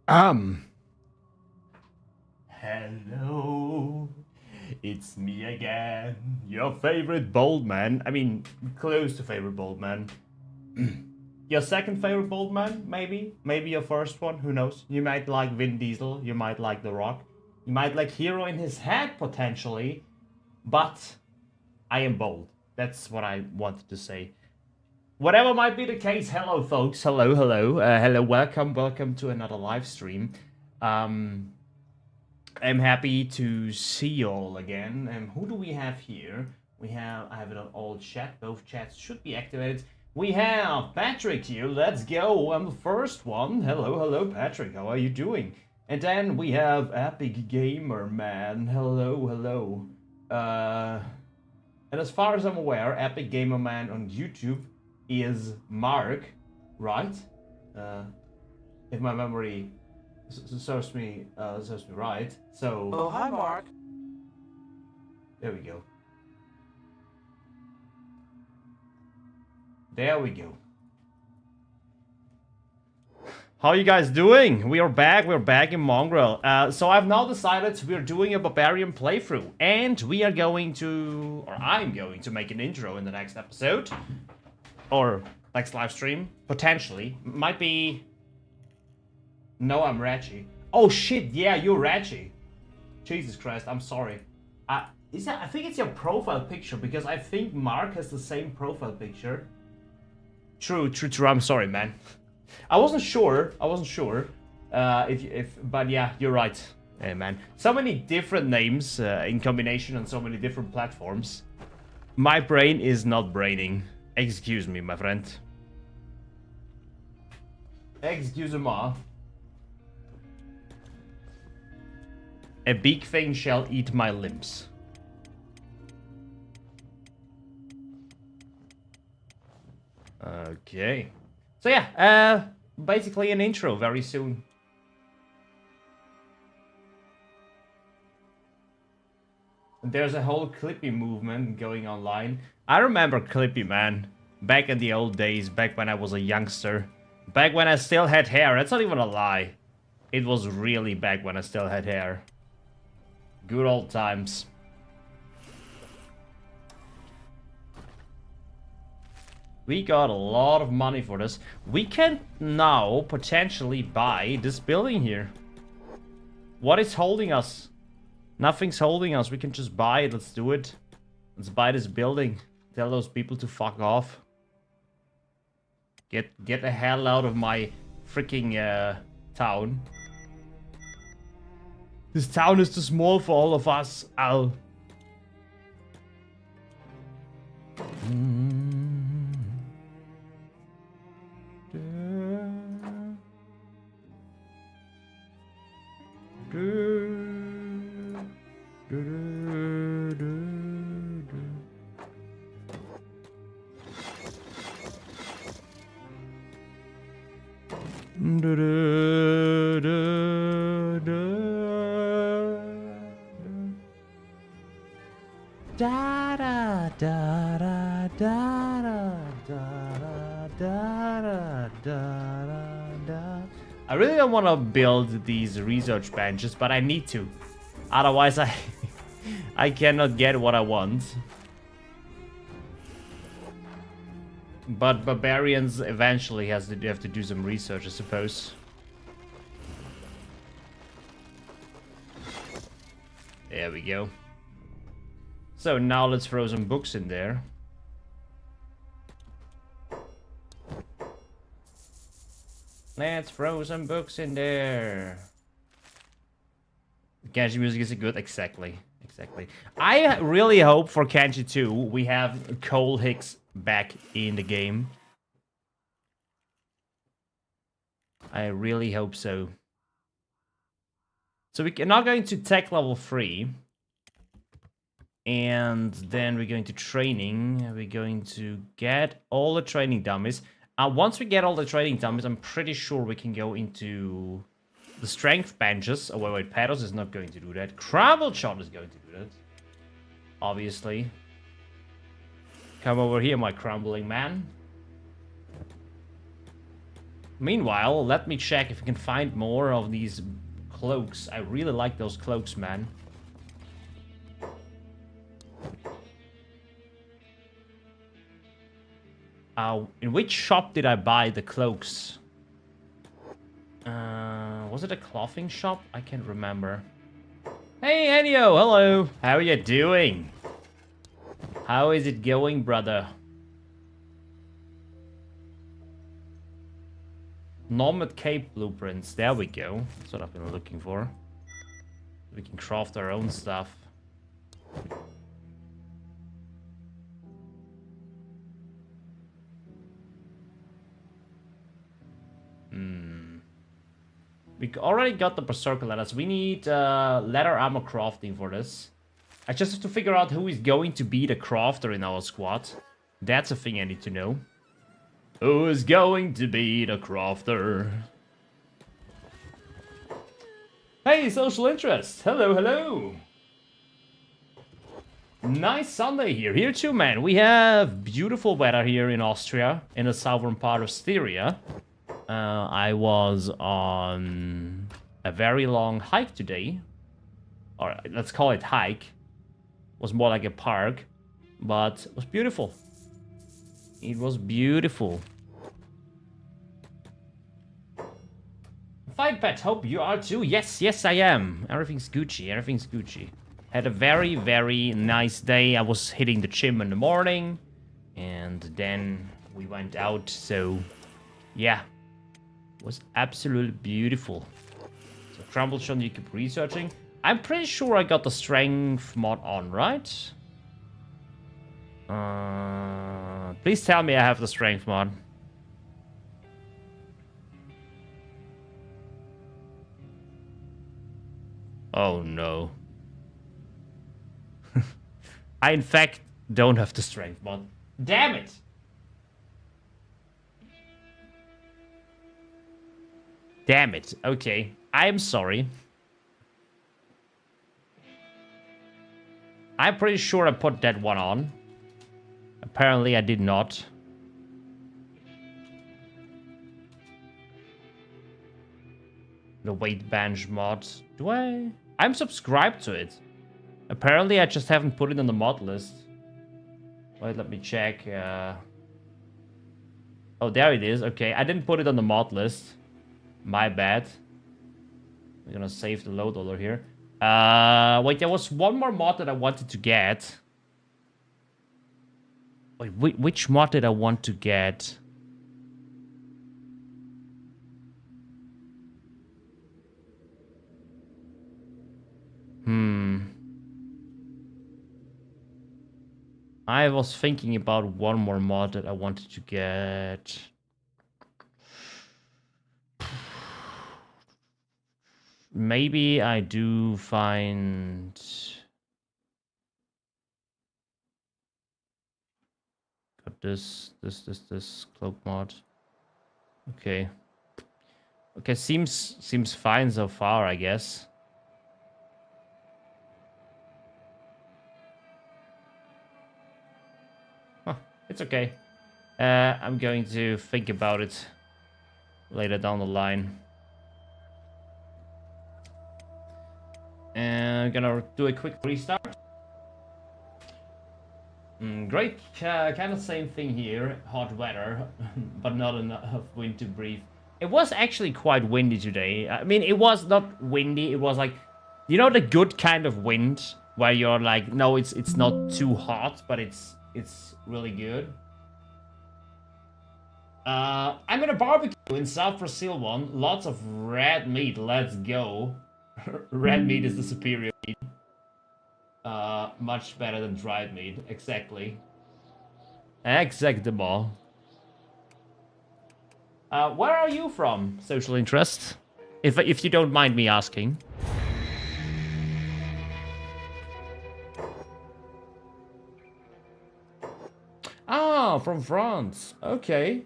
Um, Hello, it's me again, your favorite bald man. I mean, close to favorite bald man. Your second favorite bald man, maybe? Maybe your first one, who knows? You might like Vin Diesel, you might like The Rock, you might like Hero in his head, potentially. But I am bold. That's what I wanted to say. Whatever might be the case, hello, folks. Hello, hello. Hello, welcome to another live stream. Um, I'm happy to see you all again. Who do we have here? I have it on all chat. Both chats should be activated. We have Patrick here. Let's go. I'm the first one. Hello, hello, Patrick. How are you doing? And then we have Epic Gamer Man. Hello, hello. And as far as I'm aware, Epic Gamer Man on YouTube is Mark, right? Uh, if my memory serves me right. So Oh, hi, Mark. there we go. There we go. How are you guys doing? We are back. We're back in Mongrel. So I've now decided we're doing a Barbarian playthrough, and we are going to, or I'm going to make an intro in the next episode, or next live stream, potentially. Might be. No, I'm Ratchy. Oh shit! Yeah, you're Ratchy. Jesus Christ! I'm sorry. Is that? I think it's your profile picture because I think Mark has the same profile picture. True. I'm sorry, man. I wasn't sure. But yeah, you're right. Hey, man. So many different names in combination on so many different platforms. My brain is not braining. Excuse me, my friend. Excuse-moi. A big thing shall eat my limbs. Okay. So yeah, basically an intro very soon. There's a whole Clippy movement going online. I remember Clippy, man. Back in the old days, back when I was a youngster. Back when I still had hair. That's not even a lie. It was really back when I still had hair. Good old times. We got a lot of money for this. We can now potentially buy this building here. What is holding us? Nothing's holding us. We can just buy it. Let's do it. Let's buy this building. Tell those people to fuck off. Get the hell out of my freaking town. This town is too small for all of us. I'll... I really don't want to build these research benches, but I need to. Otherwise, I cannot get what I want. But Barbarians eventually have to do some research, I suppose. There we go. So now let's throw some books in there. Let's throw some books in there. Kenshi music is good, exactly. I really hope for Kenshi 2 we have Cole Hicks back in the game. I really hope so. So we're now going to tech level 3. And then we're going to training. We're going to get all the training dummies. Once we get all the training dummies, I'm pretty sure we can go into the strength benches. Oh, wait, Pados is not going to do that. Crumble Shot is going to do that. Obviously. Come over here, my crumbling man. Meanwhile, let me check if we can find more of these cloaks. I really like those cloaks, man. In which shop did I buy the cloaks? Was it a clothing shop? I can't remember. Hey, Ennio, hello. How are you doing? How is it going, brother? Nomad Cape blueprints. There we go. That's what I've been looking for. We can craft our own stuff. We already got the Berserker letters. We need leather armor crafting for this. I just have to figure out who is going to be the crafter in our squad. That's a thing I need to know. Who is going to be the crafter? Hey, social interest. Hello, hello. Nice Sunday here. Here too, man. We have beautiful weather here in Austria, in the southern part of Styria. I was on a very long hike today. Or let's call it hike. It was more like a park, but it was beautiful. It was beautiful. Fine, pet. Hope you are too. Yes, yes, I am. Everything's Gucci. Everything's Gucci. Had a very, very nice day. I was hitting the gym in the morning, and then we went out. So, yeah, it was absolutely beautiful. So, Crumblesean, you keep researching. I'm pretty sure I got the strength mod on, right? Please tell me I have the strength mod. Oh no. I in fact don't have the strength mod. Damn it! Damn it. Okay. I'm sorry. I'm pretty sure I put that one on. Apparently I did not. The weight bench mod. Do I? I'm subscribed to it. Apparently I just haven't put it on the mod list. Wait, let me check. Oh, there it is. Okay, I didn't put it on the mod list. My bad. We're gonna save the load order here. Wait, there was one more mod that I wanted to get. Wait, which mod did I want to get? I was thinking about one more mod that I wanted to get. Maybe I do find... Got this cloak mod. Okay. Okay, seems fine so far, I guess. Huh, it's okay. I'm going to think about it later down the line. And I'm gonna do a quick restart. Great, kind of same thing here. Hot weather, but not enough wind to breathe. It was actually quite windy today. I mean, it was not windy. It was like, you know, the good kind of wind where you're like, no, it's not too hot, but it's really good. I'm in a barbecue in South Brazil one. Lots of red meat. Let's go. Red meat is the superior meat. Much better than dried meat. Exactly. Exactly. Where are you from, social interest? If you don't mind me asking. Ah, from France. Okay.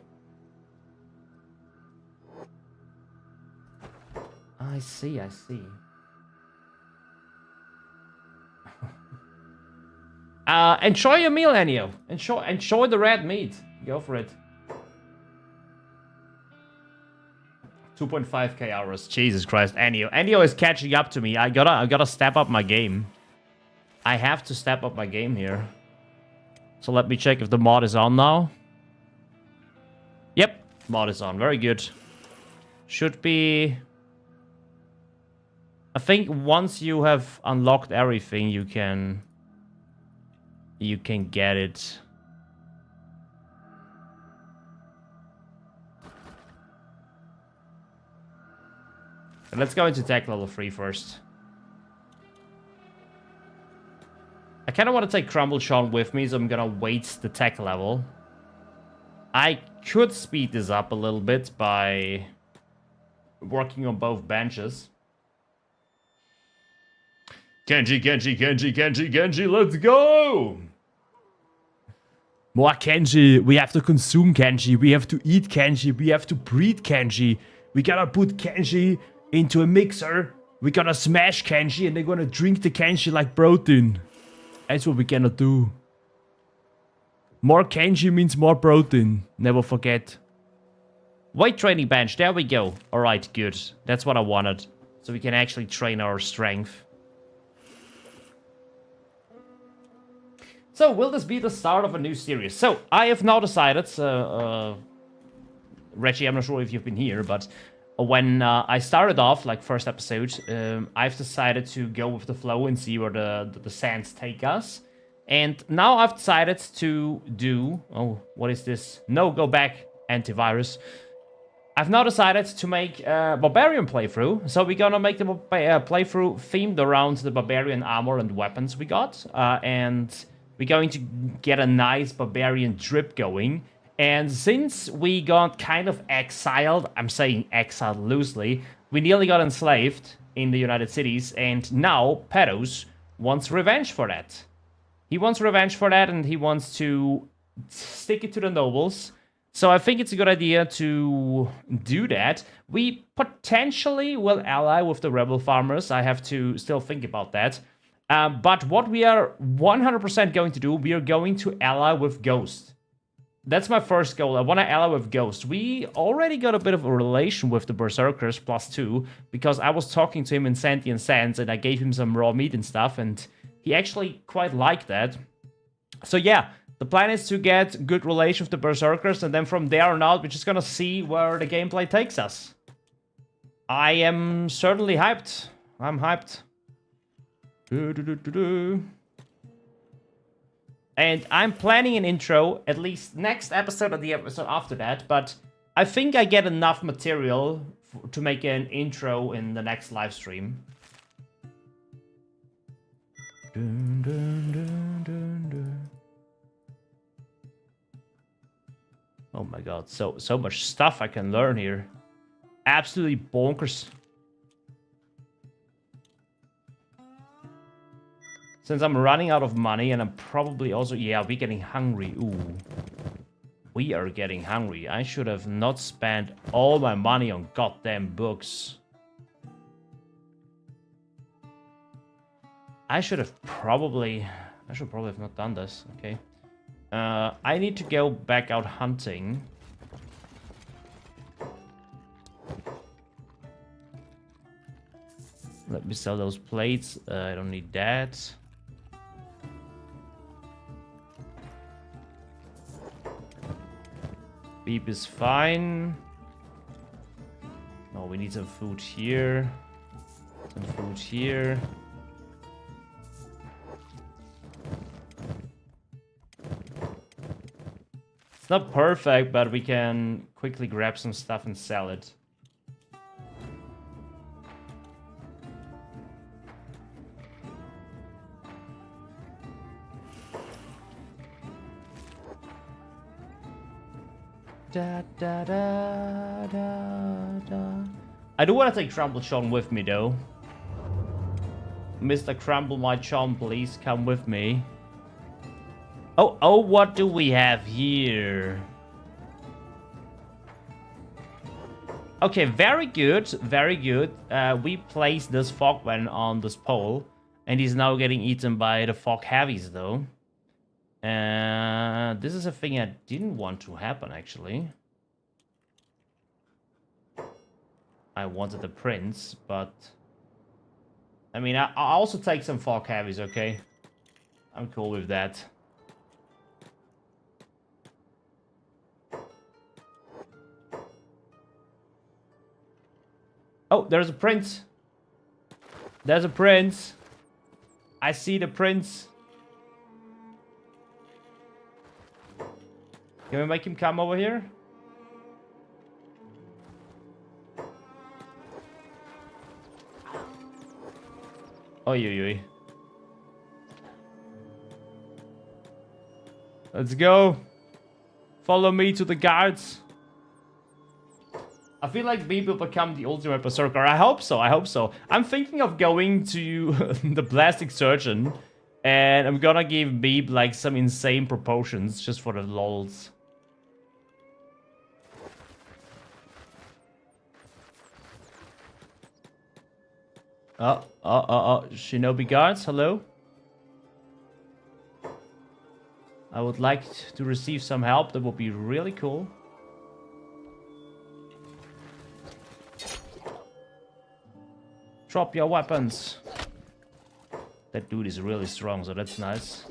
I see, I see. Enjoy your meal, Ennio. Enjoy the red meat. Go for it. 2.5k hours. Jesus Christ, Enio is catching up to me. I gotta step up my game. I have to step up my game here. So let me check if the mod is on now. Yep, mod is on. Very good. Should be... I think once you have unlocked everything, you can get it. Let's go into tech level 3 first. I kind of want to take Crumble Sean with me, so I'm gonna wait the tech level. I could speed this up a little bit by working on both benches. Kenshi, let's go! More Kenshi. We have to consume Kenshi. We have to eat Kenshi. We have to breed Kenshi. We gotta put Kenshi into a mixer. We gotta smash Kenshi and they're gonna drink the Kenshi like protein. That's what we're gonna do. More Kenshi means more protein. Never forget. Weight training bench. There we go. Alright, good. That's what I wanted. So we can actually train our strength. So, will this be the start of a new series? So, I have now decided, Reggie, I'm not sure if you've been here, but when I started off, like first episode, I've decided to go with the flow and see where the sands take us. And now I've decided to do... Oh, what is this? No, go back, antivirus. I've now decided to make a Barbarian playthrough. So we're gonna make the playthrough themed around the Barbarian armor and weapons we got. And we're going to get a nice Barbarian drip going. And since we got kind of exiled, I'm saying exiled loosely, we nearly got enslaved in the United Cities, and now Pedos wants revenge for that. He wants revenge for that, and he wants to stick it to the nobles. So I think it's a good idea to do that. We potentially will ally with the rebel farmers. I have to still think about that. But what we are 100% going to do, we are going to ally with Ghost. That's my first goal. I want to ally with Ghost. We already got a bit of a relation with the Berserkers +2 because I was talking to him in Sentient Sands and I gave him some raw meat and stuff and he actually quite liked that. So yeah, the plan is to get good relation with the Berserkers and then from there on out we're just gonna see where the gameplay takes us. I am certainly hyped. I'm hyped. And I'm planning an intro, at least next episode or the episode after that, but I think I get enough material to make an intro in the next live stream. Oh my god, so much stuff I can learn here. Absolutely bonkers. Since I'm running out of money and I'm probably also... Yeah, we're getting hungry. Ooh. We are getting hungry. I should have not spent all my money on goddamn books. I should probably have not done this. Okay. I need to go back out hunting. Let me sell those plates. I don't need that. Beep is fine. Oh, we need some food here. Some food here. It's not perfect, but we can quickly grab some stuff and sell it. Da, da, da, da, da. I do want to take Crumble Sean with me, though. Mr. Crumble, my Sean, please come with me. Oh, what do we have here? Okay, very good, very good. We placed this Fogman on this pole, and he's now getting eaten by the Fog Heavies, though. This is a thing I didn't want to happen, actually. I wanted the prince, but... I mean, I'll also take some fog heavies, okay? I'm cool with that. Oh, there's a prince. There's a prince. I see the prince. Can we make him come over here? Oi, oi, oi. Let's go. Follow me to the guards. I feel like Beeb will become the ultimate berserker. I hope so, I hope so. I'm thinking of going to the plastic surgeon. And I'm gonna give Beeb like some insane proportions just for the lols. Shinobi guards, hello? I would like to receive some help, that would be really cool. Drop your weapons. That dude is really strong, so that's nice.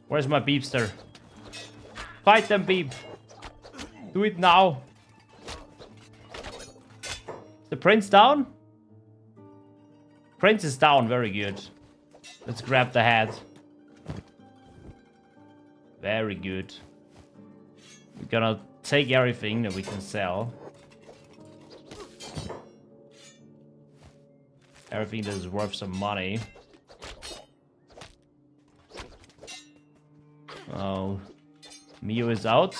Where's my Beepster? Fight them, Beep! Do it now! Is the prince down? Prince is down, very good. Let's grab the head. Very good. We're gonna take everything that we can sell. Everything that is worth some money. Oh, Mio is out.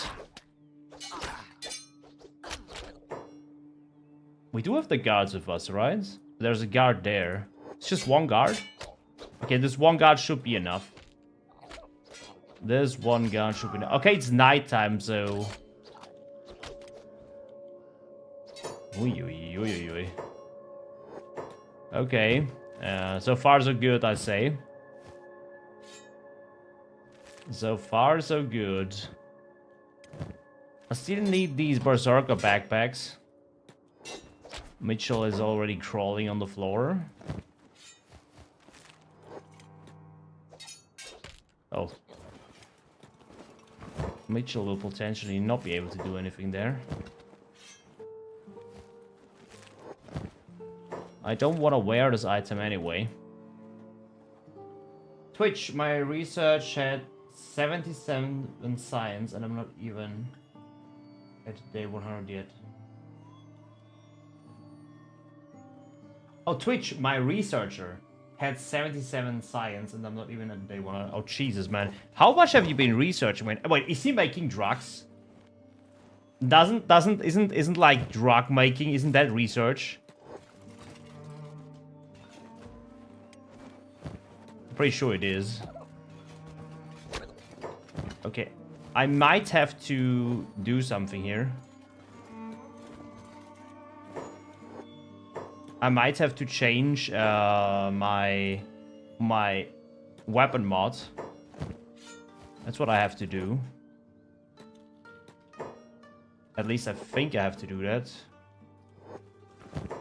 We do have the guards with us, right? There's a guard there. It's just one guard. Okay, this one guard should be enough. This one guard should be enough. Okay, it's nighttime, so... Oi. Okay. So far so good, I say. So far so good. I still need these berserker backpacks. Mitchell is already crawling on the floor. Oh. Mitchell will potentially not be able to do anything there. I don't want to wear this item anyway. Twitch, my research had 77 in science and I'm not even at day 100 yet. Oh, Twitch, my researcher had 77 science and I'm not even at day 100. Oh, Jesus, man. How much have you been researching? Wait, is he making drugs? Isn't like drug making, isn't that research? I'm pretty sure it is. Okay, I might have to do something here. I might have to change my weapon mod. That's what I have to do. At least I think I have to do that.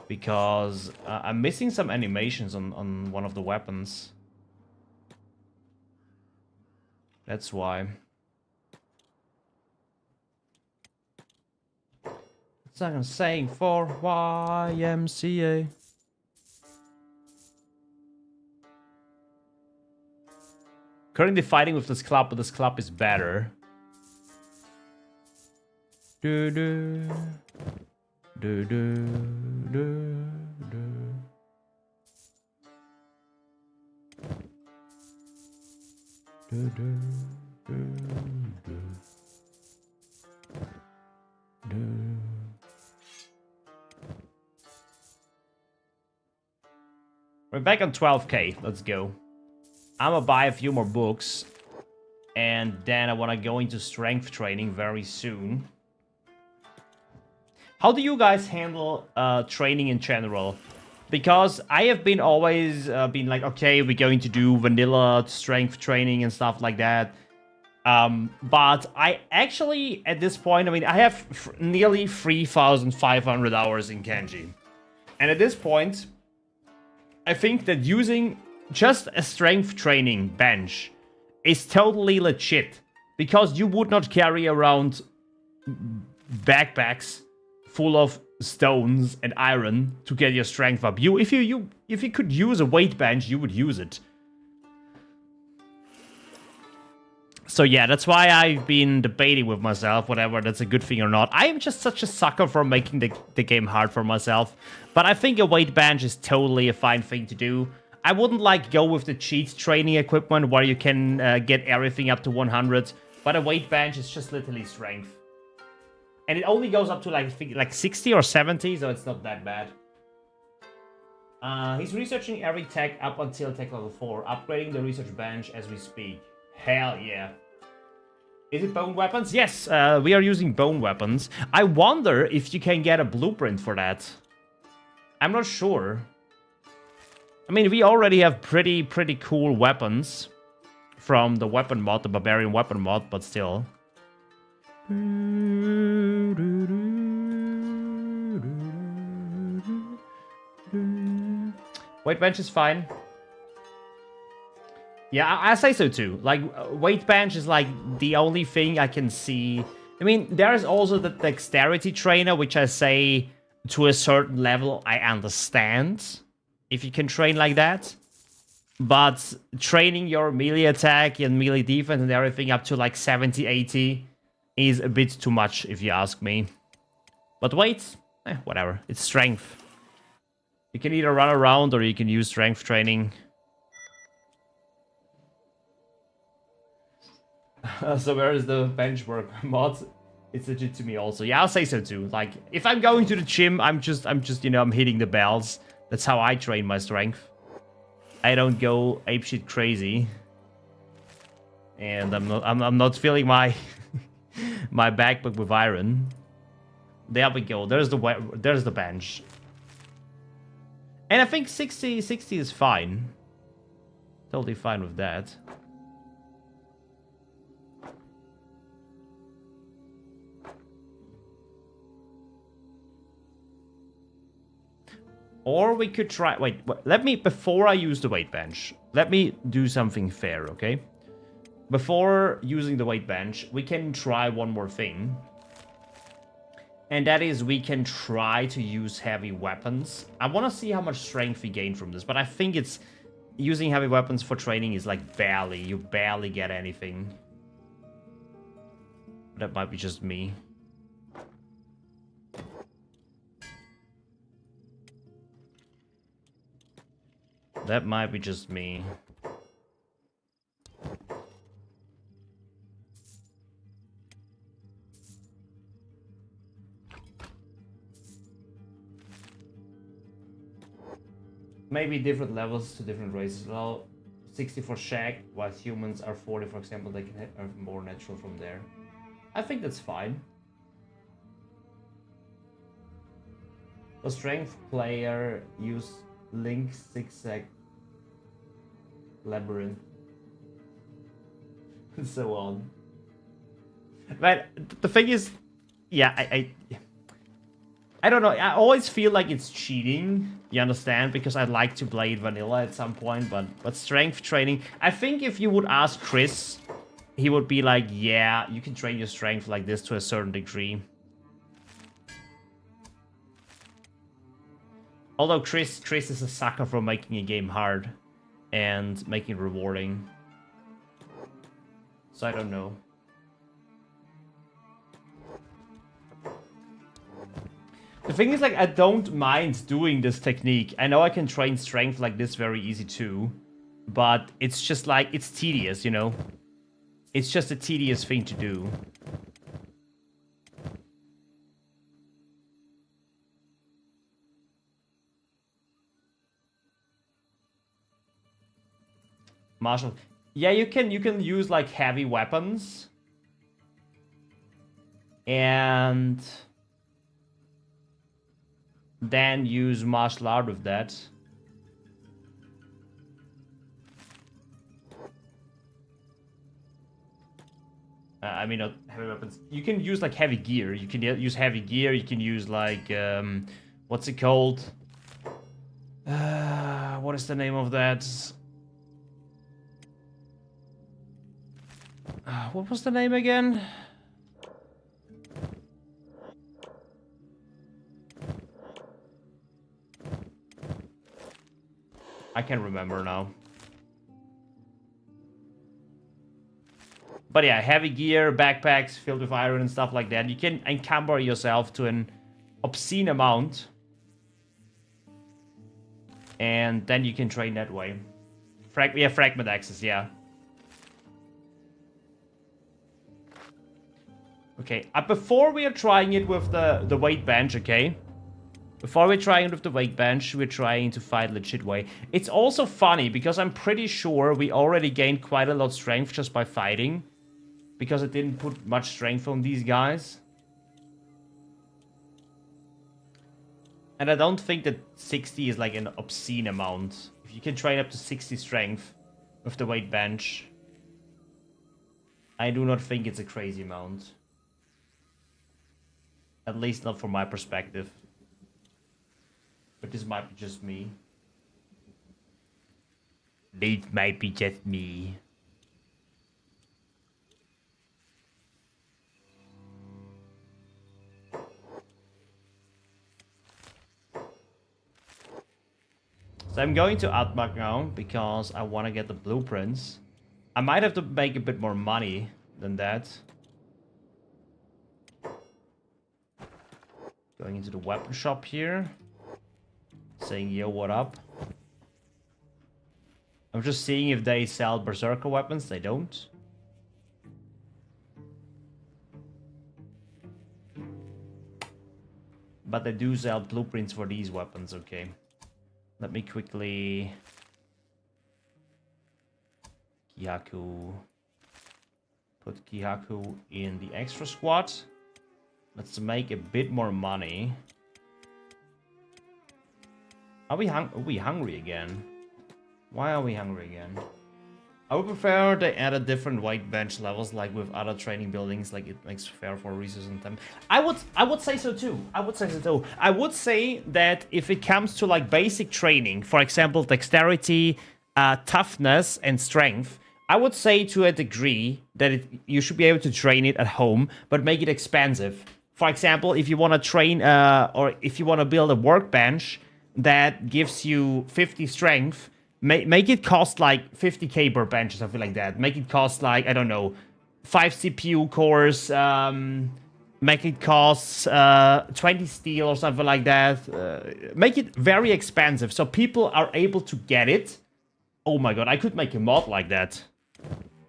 Because I'm missing some animations on one of the weapons. That's why. That's what I'm saying for YMCA. Currently fighting with this club, but this club is better. Do do do do do do. Do, do, do, do. Do. We're back on 12k. Let's go. I'm gonna buy a few more books. And then I want to go into strength training very soon. How do you guys handle training in general? Because I have been always been like, okay, we're going to do vanilla strength training and stuff like that. But I actually, at this point, I mean, I have nearly 3,500 hours in Kenshi. And at this point, I think that using just a strength training bench is totally legit. Because you would not carry around backpacks full of stones and iron to get your strength up. If you could use a weight bench, you would use it. So yeah, that's why I've been debating with myself whether that's a good thing or not. I am just such a sucker for making the game hard for myself. But I think a weight bench is totally a fine thing to do. I wouldn't like go with the cheat training equipment where you can get everything up to 100. But a weight bench is just literally strength. And it only goes up to like 60 or 70, so it's not that bad. He's researching every tech up until tech level 4, upgrading the research bench as we speak. Hell yeah. Is it bone weapons? Yes, we are using bone weapons. I wonder if you can get a blueprint for that. I'm not sure. I mean, we already have pretty cool weapons from the weapon mod, the Barbarian weapon mod, but still. Weight bench is fine. Yeah, I say so too. Like, weight bench is like the only thing I can see. I mean, there's also the dexterity trainer, which I say to a certain level I understand. If you can train like that. But training your melee attack and melee defense and everything up to like 70, 80 is a bit too much, if you ask me. But weight, whatever. It's strength. You can either run around or you can use strength training. So where is the benchwork mod? It's legit to me also. Yeah, I'll say so too. Like, if I'm going to the gym, I'm just, you know, I'm hitting the bells. That's how I train my strength. I don't go apeshit crazy. And I'm not filling my my backpack with iron. There we go. There's the bench. And I think 60 is fine. Totally fine with that. Or we could try... Wait, let me... Before I use the weight bench, let me do something fair, okay? Before using the weight bench, we can try one more thing. And that is we can try to use heavy weapons. I want to see how much strength we gain from this. But I think it's... Using heavy weapons for training is like barely. You barely get anything. That might be just me. That might be just me. Maybe different levels to different races. Well, 60 for Shag, while humans are 40, for example, they can are more natural from there. I think that's fine. The strength player use Link zigzag labyrinth and so on. But the thing is, yeah, I don't know. I always feel like it's cheating. You understand? Because I'd like to play it vanilla at some point, but strength training. I think if you would ask Chris, he would be like, yeah, you can train your strength like this to a certain degree. Although Chris is a sucker for making a game hard and making it rewarding. So I don't know. The thing is, like, I don't mind doing this technique. I know I can train strength like this very easy too. But it's just like, it's tedious, you know? It's just a tedious thing to do. Martial. Yeah, you can use like heavy weapons. And then use martial art with that. I mean, not heavy weapons. You can use like heavy gear. You can use heavy gear. You can use like what's it called? What is the name of that? What was the name again? I can't remember now. But yeah, heavy gear, backpacks filled with iron and stuff like that. You can encumber yourself to an obscene amount. And then you can train that way. Fragment axes, yeah. Okay, before we are trying it with the weight bench, okay? Before we're trying it with the weight bench, we're trying to fight legit way. It's also funny, because I'm pretty sure we already gained quite a lot of strength just by fighting. Because it didn't put much strength on these guys. And I don't think that 60 is like an obscene amount. If you can train up to 60 strength with the weight bench, I do not think it's a crazy amount. At least not from my perspective. But this might be just me. It might be just me. So I'm going to Atmak now, because I want to get the blueprints. I might have to make a bit more money than that. Going into the weapon shop here. Saying, yo, what up? I'm just seeing if they sell berserker weapons. They don't. But they do sell blueprints for these weapons, okay. Let me quickly... Kihaku. Put Kihaku in the extra squad. Let's make a bit more money. Are we hungry again? Why are we hungry again? I would prefer they added different weight bench levels, like with other training buildings, like it makes fair for resources and time. I would say so too. I would say that if it comes to like basic training, for example, dexterity, toughness, and strength, I would say to a degree that you should be able to train it at home, but make it expensive. For example, if you want to train, or if you want to build a workbench that gives you 50 strength, make it cost like 50k per bench or something like that. Make it cost like, I don't know, 5 CPU cores. Make it cost 20 steel or something like that. Make it very expensive so people are able to get it. Oh my god, I could make a mod like that.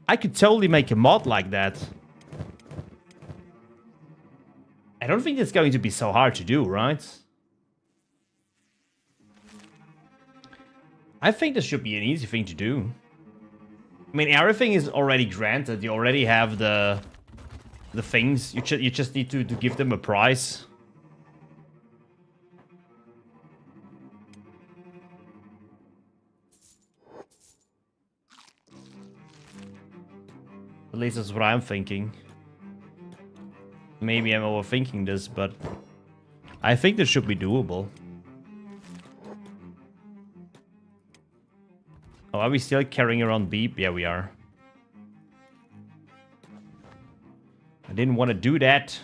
I could totally make a mod like that. I don't think it's going to be so hard to do, right? I think this should be an easy thing to do. I mean, everything is already granted. You already have the things. You just need to give them a price. At least that's what I'm thinking. Maybe I'm overthinking this, but I think this should be doable. Oh, are we still carrying around beep? Yeah, we are. I didn't want to do that.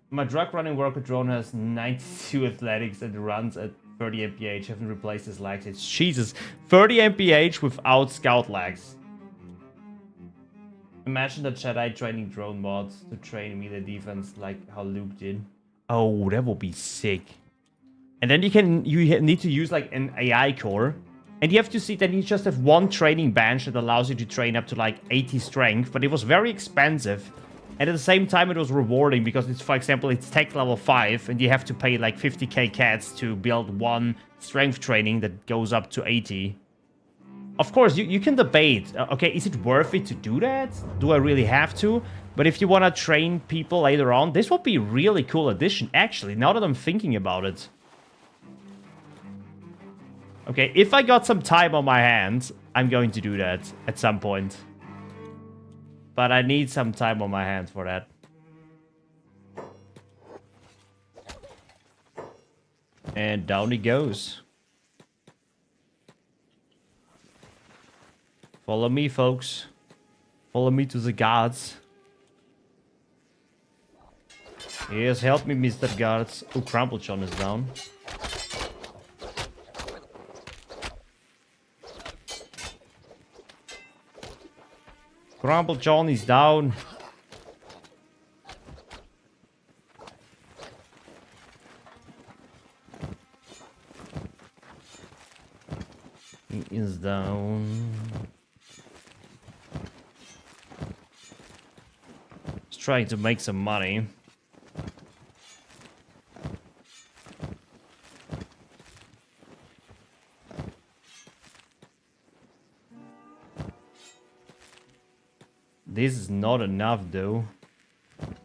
My drug running worker drone has 92 athletics and runs at 30 mph. Haven't replaced his legs. It's Jesus. 30 mph without scout legs. Imagine the Jedi training drone mods to train melee defense like how Luke did. Oh, that would be sick. And then you need to use like an AI core. And you have to see that you just have one training bench that allows you to train up to like 80 strength. But it was very expensive. And at the same time it was rewarding because it's, for example, it's tech level 5. And you have to pay like 50k cats to build one strength training that goes up to 80. Of course, you can debate, okay, is it worth it to do that? Do I really have to? But if you want to train people later on, this would be a really cool addition, actually, now that I'm thinking about it. Okay, if I got some time on my hands, I'm going to do that at some point. But I need some time on my hands for that. And down he goes. Follow me, folks. Follow me to the guards. Yes, help me, Mr. Guards. Oh, Crumple John is down. Crumple John is down. He is down. He's trying to make some money. This is not enough, though.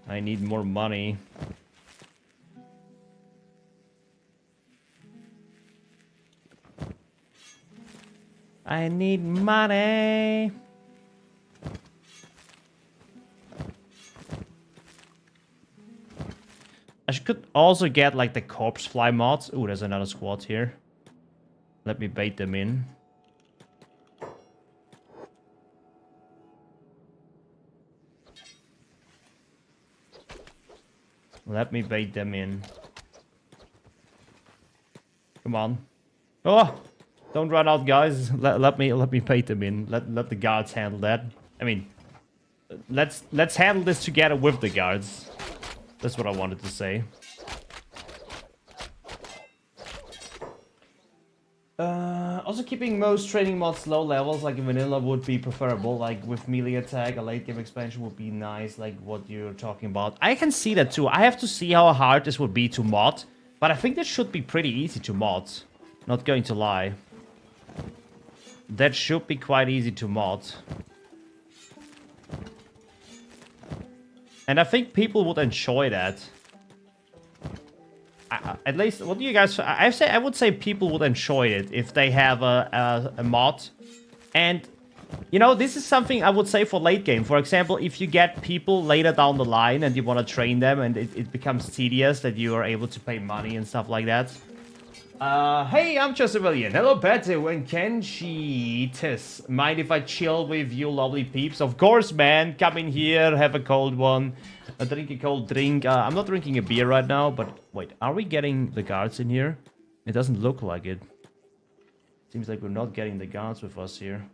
I need more money. I need money. I could also get like the corpse fly mods. Oh, there's another squad here. Let me bait them in. Let me bait them in. Come on. Oh! Don't run out, guys. Let me bait them in. Let the guards handle that. I mean, let's handle this together with the guards. That's what I wanted to say. Also keeping most training mods low levels, like in vanilla, would be preferable. Like with melee attack, a late game expansion would be nice, like what you're talking about. I can see that too. I have to see how hard this would be to mod, but I think this should be pretty easy to mod. Not going to lie. That should be quite easy to mod. And I think people would enjoy that. At least, what do you guys... I would say people would enjoy it if they have a mod. And, you know, this is something I would say for late game. For example, if you get people later down the line and you want to train them and it becomes tedious that you are able to pay money and stuff like that. Hey, I'm just Civilian. Hello, Beto and Kenshi. Tis. Mind if I chill with you lovely peeps? Of course, man. Come in here, have a cold one. Drink a cold drink. I'm not drinking a beer right now, but wait, are we getting the guards in here? It doesn't look like it. Seems like we're not getting the guards with us here.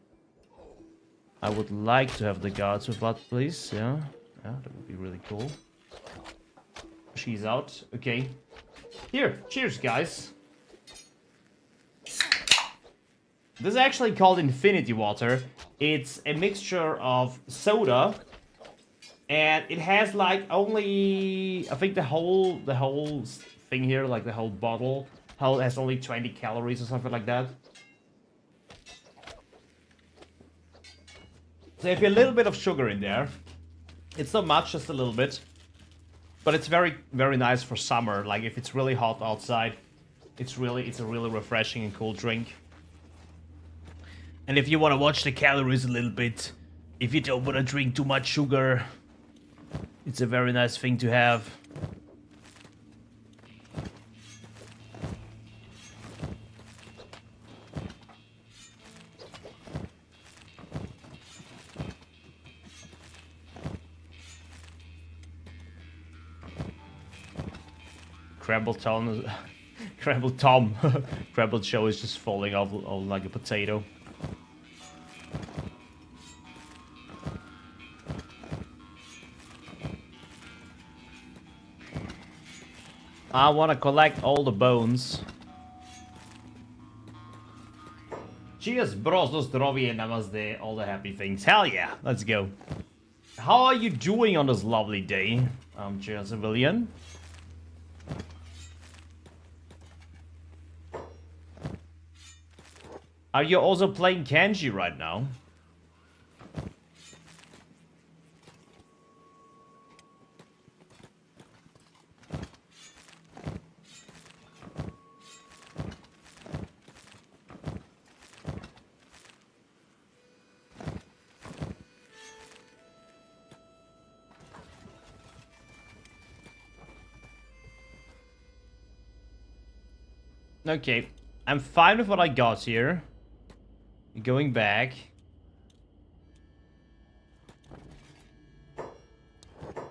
I would like to have the guards with us, please. Yeah, that would be really cool. She's out. Okay. Here, cheers, guys. This is actually called Infinity Water. It's a mixture of soda. And it has like only, I think the whole thing here, like the whole bottle, has only 20 calories or something like that. So if you have a little bit of sugar in there, it's not much, just a little bit. But it's very, very nice for summer. Like if it's really hot outside, it's a really refreshing and cool drink. And if you want to watch the calories a little bit, if you don't want to drink too much sugar, it's a very nice thing to have. Crabble Tom, Crabble Joe is just falling off like a potato. I want to collect all the bones. Cheers, bros, do zdrowie, namaste, all the happy things. Hell yeah, let's go. How are you doing on this lovely day? Cheers, Civilian. Are you also playing Kenshi right now? Okay, I'm fine with what I got here. Going back.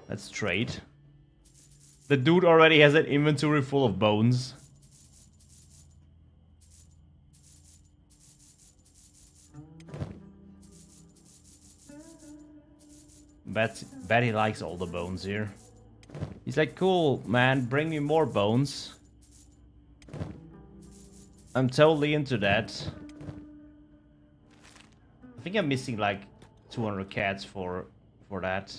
Let's trade. The dude already has an inventory full of bones. Bet he likes all the bones here. He's like, cool, man, bring me more bones. I'm totally into that. I think I'm missing like 200 cats for that.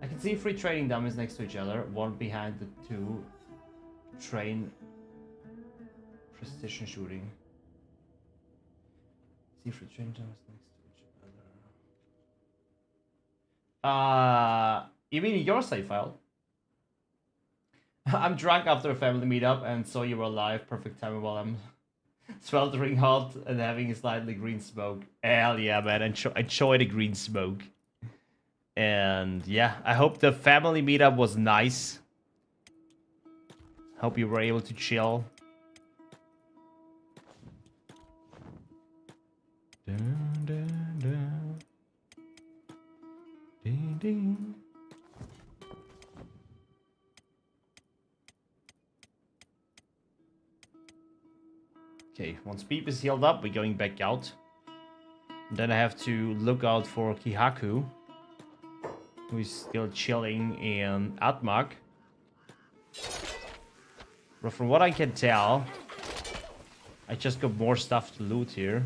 I can see 3 training dummies next to each other, one behind the 2 train precision shooting. See 3 training dummies next to each other. You mean in your save file? I'm drunk after a family meetup and saw you were alive. Perfect timing while I'm sweltering hot and having a slightly green smoke. Hell yeah, man! Enjoy the green smoke. And yeah, I hope the family meetup was nice. Hope you were able to chill. Dun, dun, dun. Ding, ding. Okay, once Beep is healed up, we're going back out. Then I have to look out for Kihaku, who is still chilling in Atmak. But from what I can tell, I just got more stuff to loot here.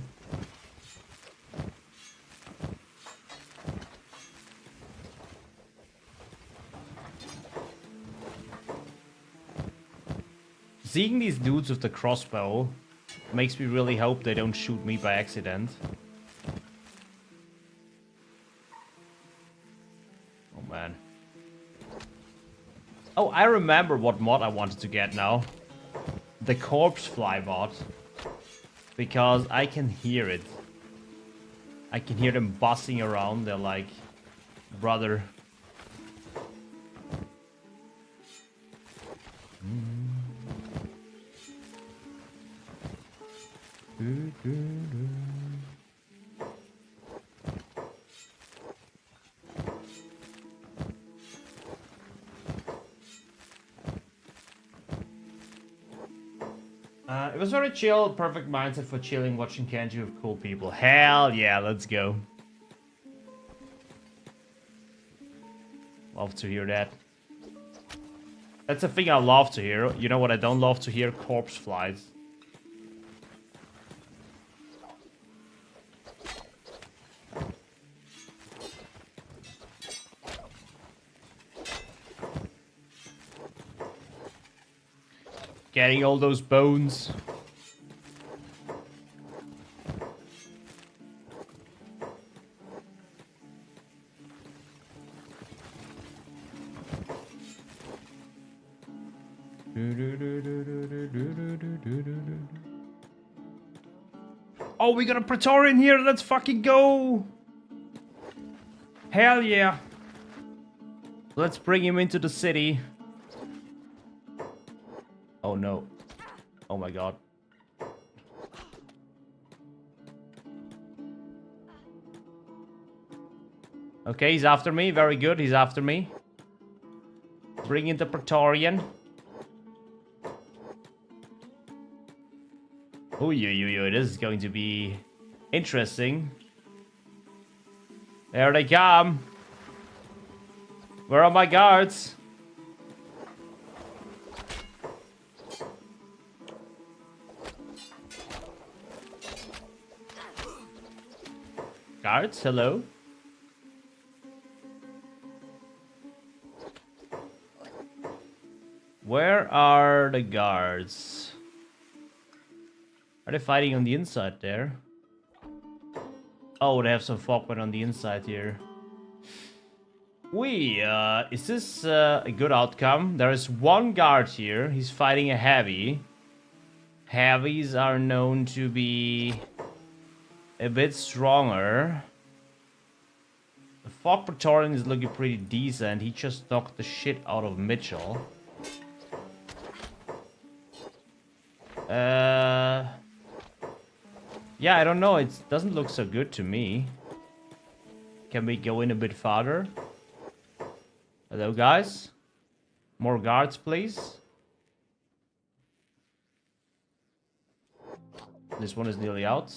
Seeing these dudes with the crossbow makes me really hope they don't shoot me by accident. Oh man. Oh, I remember what mod I wanted to get now. The corpse fly mod. Because I can hear it. I can hear them buzzing around. They're like, brother. It was very chill, perfect mindset for chilling, watching Kenshi with cool people. Hell yeah, let's go. Love to hear that. That's a thing I love to hear. You know what I don't love to hear? Corpse flies. Getting all those bones. Oh, we got a Praetorian here. Let's fucking go. Hell yeah. Let's bring him into the city. Oh no. Oh my god. Okay, he's after me. Very good. He's after me. Bring in the Praetorian. Oh, this is going to be interesting. There they come. Where are my guards? Guards, hello. Where are the guards? Are they fighting on the inside there? Oh, they have some fogmen on the inside here. Is this a good outcome? There is one guard here. He's fighting a heavy. heavies are known to be a bit stronger. The Fog Praetorian is looking pretty decent. He just knocked the shit out of Mitchell. Yeah, I don't know. It doesn't look so good to me. Can we go in a bit farther? Hello, guys. More guards, please. This one is nearly out.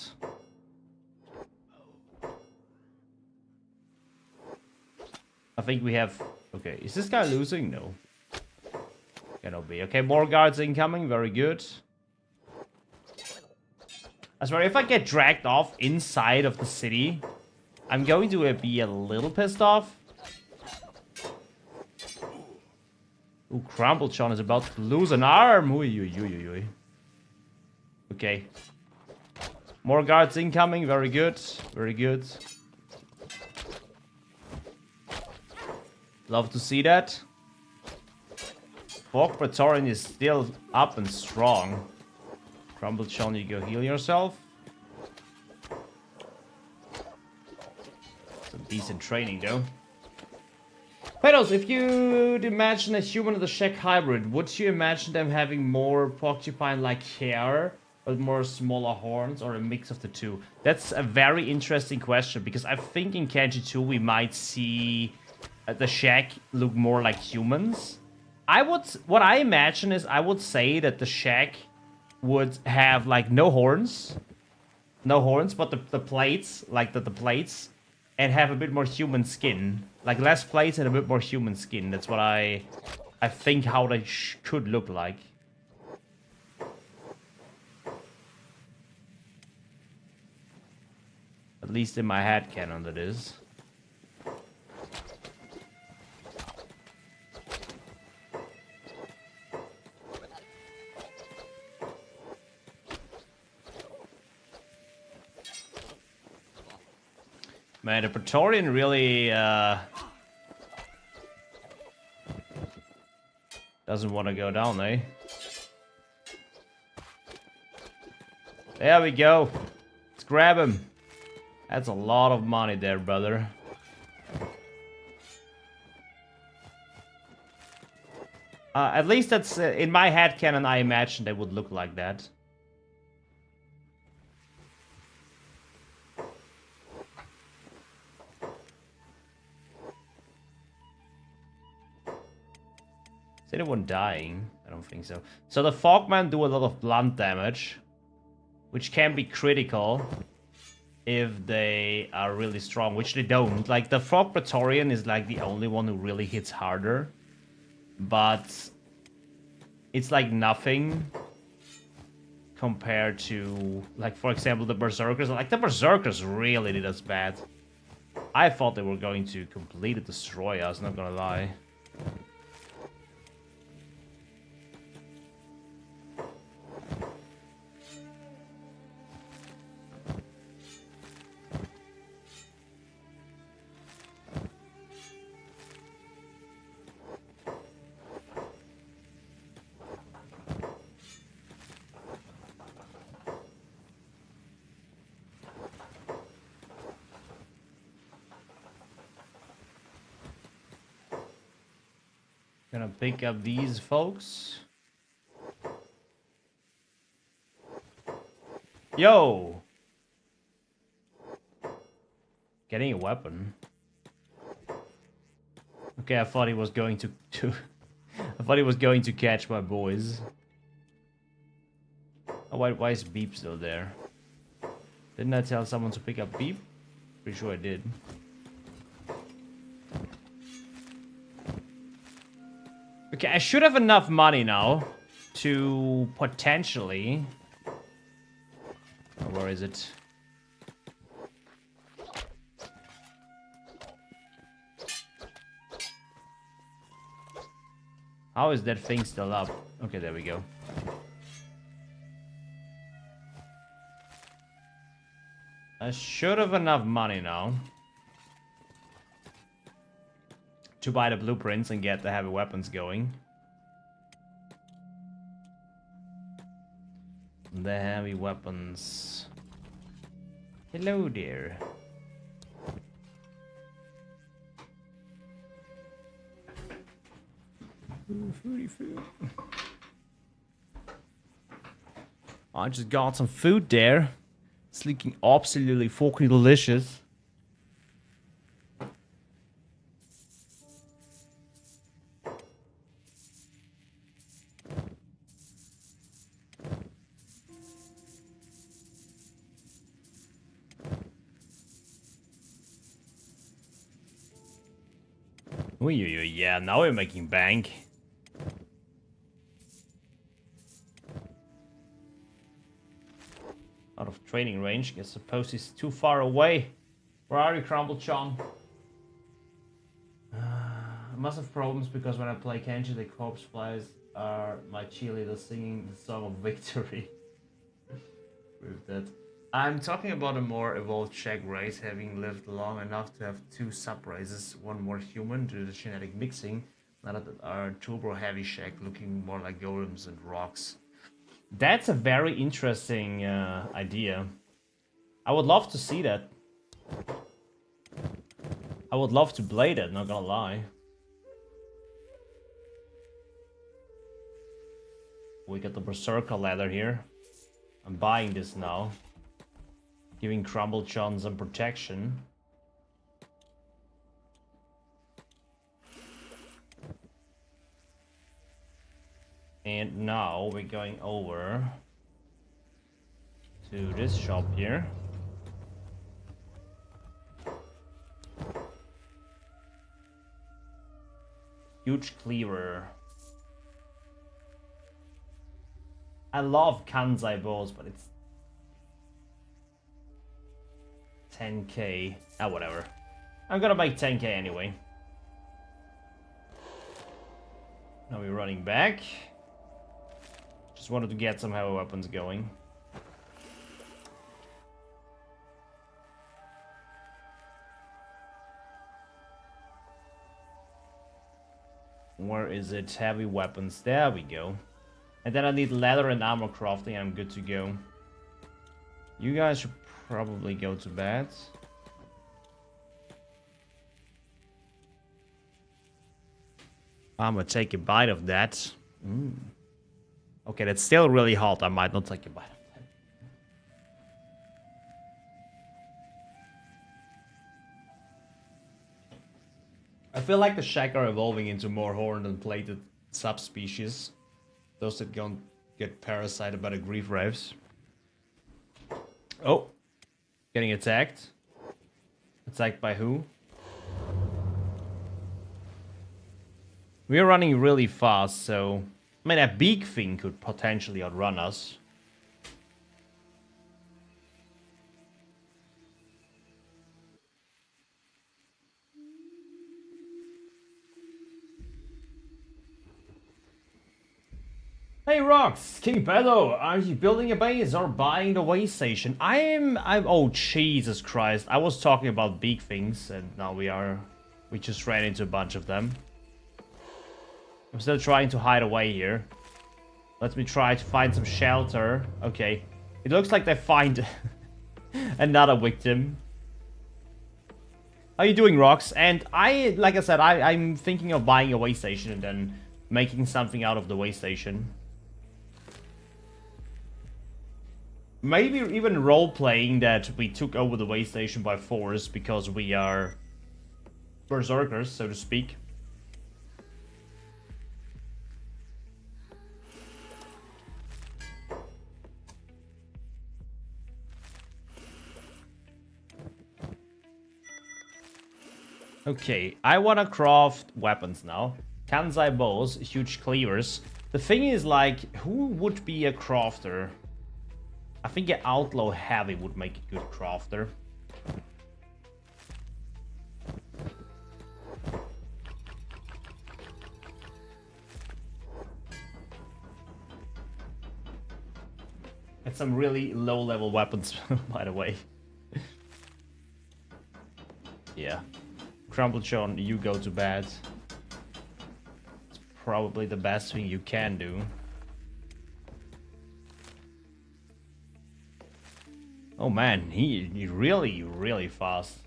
I think we have... Okay, is this guy losing? No. Cannot be. Okay, more guards incoming. Very good. I swear, if I get dragged off inside of the city, I'm going to be a little pissed off. Ooh, Crumble John is about to lose an arm. Okay. More guards incoming. Very good. Very good. Love to see that. Fog Praetorian is still up and strong. Crumble John, you go heal yourself. Some decent training though. Pedos, if you'd imagine a human and a Shek hybrid, would you imagine them having more porcupine-like hair, but more smaller horns, or a mix of the two? That's a very interesting question, because I think in Kenshi 2 we might see the Shek look more like humans. What I imagine is, I would say that the Shek would have like no horns, but the plates, like the plates, and have a bit more human skin, like less plates and a bit more human skin. That's what I think how they could look like. At least in my head canon, that is. Man, the Praetorian really doesn't want to go down, eh? There we go. Let's grab him. That's a lot of money there, brother. At least that's in my headcanon. I imagine they would look like that. Is anyone dying? I don't think so. So the Fogmen do a lot of blunt damage, which can be critical if they are really strong, which they don't. Like, the Fog Praetorian is like the only one who really hits harder, but it's like nothing compared to, like, for example, the Berserkers. Like, the Berserkers really did us bad. I thought they were going to completely destroy us, not gonna lie. Gonna pick up these folks. Yo! Getting a weapon. Okay, I thought he was going to I thought he was going to catch my boys. Oh, why is Beep still there? Didn't I tell someone to pick up Beep? Pretty sure I did. Okay, I should have enough money now to potentially... Oh, where is it? How is that thing still up? Okay, there we go. I should have enough money now to buy the blueprints and get the heavy weapons going. The heavy weapons. Hello there. Food. I just got some food there. It's looking absolutely fucking delicious. Ooh, yeah, now we're making bank. Out of training range. I suppose he's too far away. Where are you, Crumble Chon? I must have problems because when I play Kenshi, the corpse flies are my cheerleaders singing the song of victory. Prove that. I'm talking about a more evolved Shag race, having lived long enough to have 2 sub-races, one more human due to genetic mixing, another that are turbo heavy Shag looking more like golems and rocks. That's a very interesting idea. I would love to see that. I would love to play that, not gonna lie. We got the Berserker ladder here. I'm buying this now. Giving Crumble John some protection. And now we're going over to this shop here. Huge cleaver. I love Kansai bows, but it's 10k. Ah, whatever. I'm gonna make 10k anyway. Now we're running back. Just wanted to get some heavy weapons going. Where is it? Heavy weapons. There we go. And then I need leather and armor crafting. I'm good to go. You guys should probably go to bed. I'm gonna take a bite of that. Okay, that's still really hot. I might not take a bite of that. I feel like the Shag are evolving into more horned and plated subspecies. Those that don't get parasited by the grief raves. Oh, getting attacked. Attacked by who? We're running really fast, so I mean, a big thing could potentially outrun us. Hey Rox, King Beto, are you building a base or buying the way station? I'm oh Jesus Christ, I was talking about big things and now we just ran into a bunch of them. I'm still trying to hide away here. Let me try to find some shelter. Okay, it looks like they find another victim. How you doing, Rox? And like I said, I'm thinking of buying a way station and then making something out of the way station. Maybe even role-playing that we took over the way station by force because we are berserkers, so to speak. Okay, I want to craft weapons now. Kansai bows, huge cleavers. The thing is, like, who would be a crafter? I think an outlaw heavy would make a good crafter. It's some really low-level weapons, by the way. Yeah. Crumble John, you go to bed. It's probably the best thing you can do. Oh man, he really, really fast.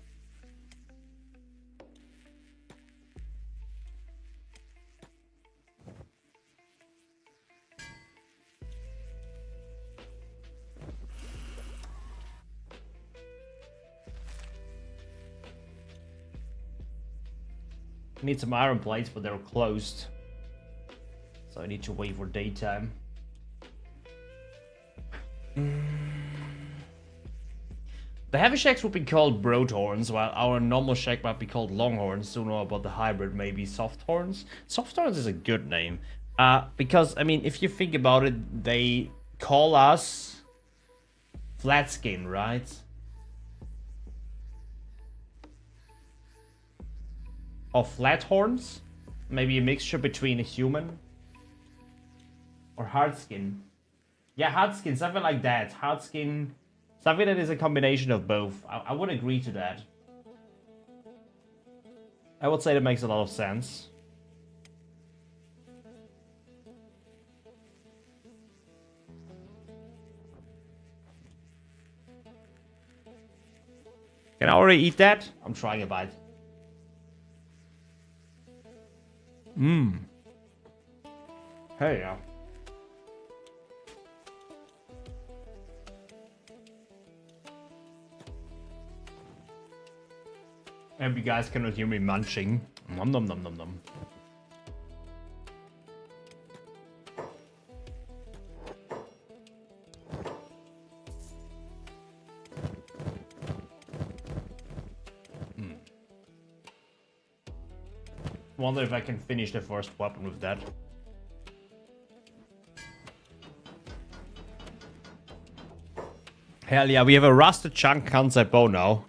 I need some iron plates, but they're closed. So I need to wait for daytime. The heavy shacks would be called broadhorns, while our normal shack might be called longhorns. Don't know about the hybrid, maybe softhorns. Softhorns is a good name. Because, I mean, if you think about it, they call us flatskin, right? Or flathorns? Maybe a mixture between a human or hardskin. Yeah, hardskin, something like that. Hardskin, something that is a combination of both. I would agree to that. I would say that makes a lot of sense. Can I already eat that? I'm trying a bite. Mmm. Hey, yeah. And you guys cannot hear me munching. Nom nom nom nom nom. Wonder if I can finish the first weapon with that. Hell yeah, we have a rusted chunk concept bow now.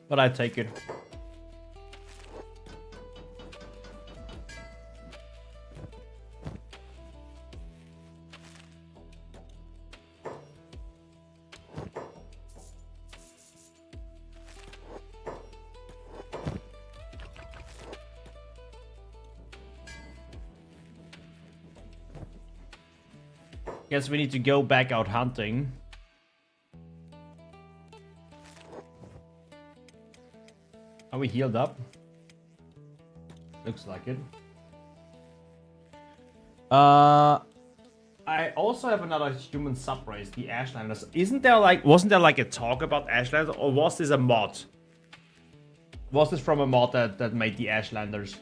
But I take it. Guess we need to go back out hunting. Are we healed up? Looks like it. I also have another human subrace, the Ashlanders. Wasn't there like a talk about Ashlanders, or was this a mod? Was this from a mod that made the Ashlanders?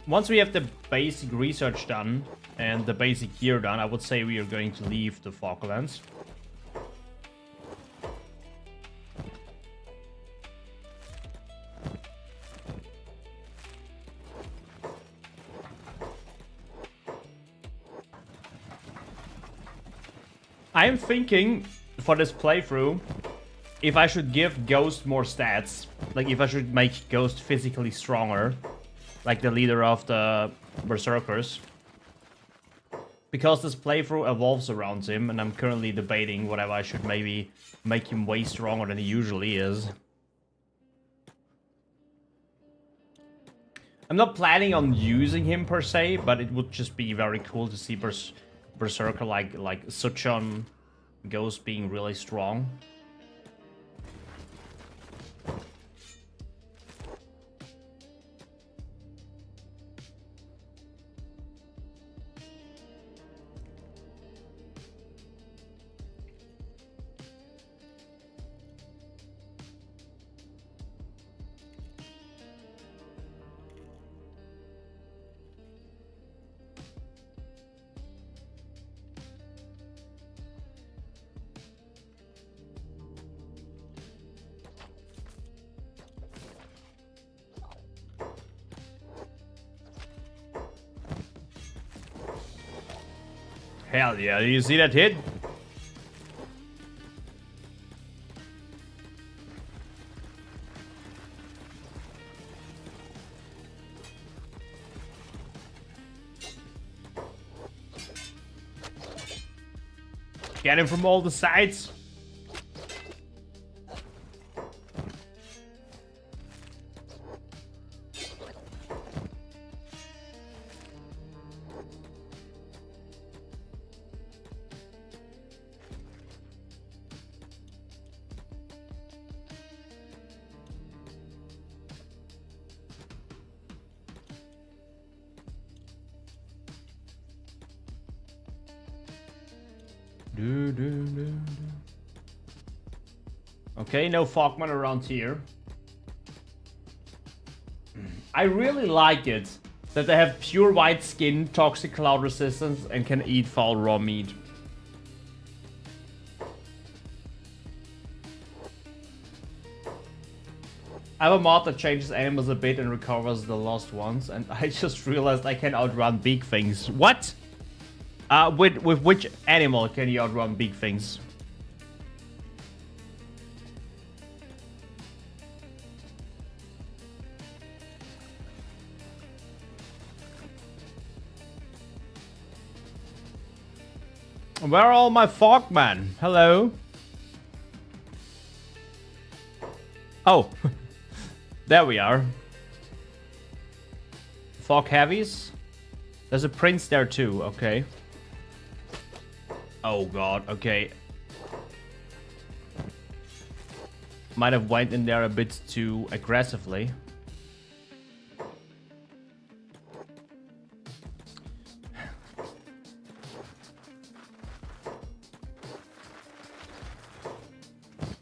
Once we have the basic research done and the basic gear done, I would say we are going to leave the Falklands. I'm thinking for this playthrough if I should give Ghost more stats, like if I should make Ghost physically stronger, like the leader of the Berserkers. Because this playthrough evolves around him, and I'm currently debating whether I should maybe make him way stronger than he usually is. I'm not planning on using him per se, but it would just be very cool to see Berserker like Suchon Ghost being really strong. Hell yeah, do you see that hit? Get him from all the sides. Okay, no Fogman around here. I really like it that they have pure white skin, toxic cloud resistance, and can eat foul raw meat. I have a mod that changes animals a bit and recovers the lost ones, and I just realized I can outrun big things. What? With which animal can you outrun big things? Where are all my Fogmen? Hello? Oh. There we are. Fog heavies? There's a prince there too, okay. Oh god, okay. Might have went in there a bit too aggressively.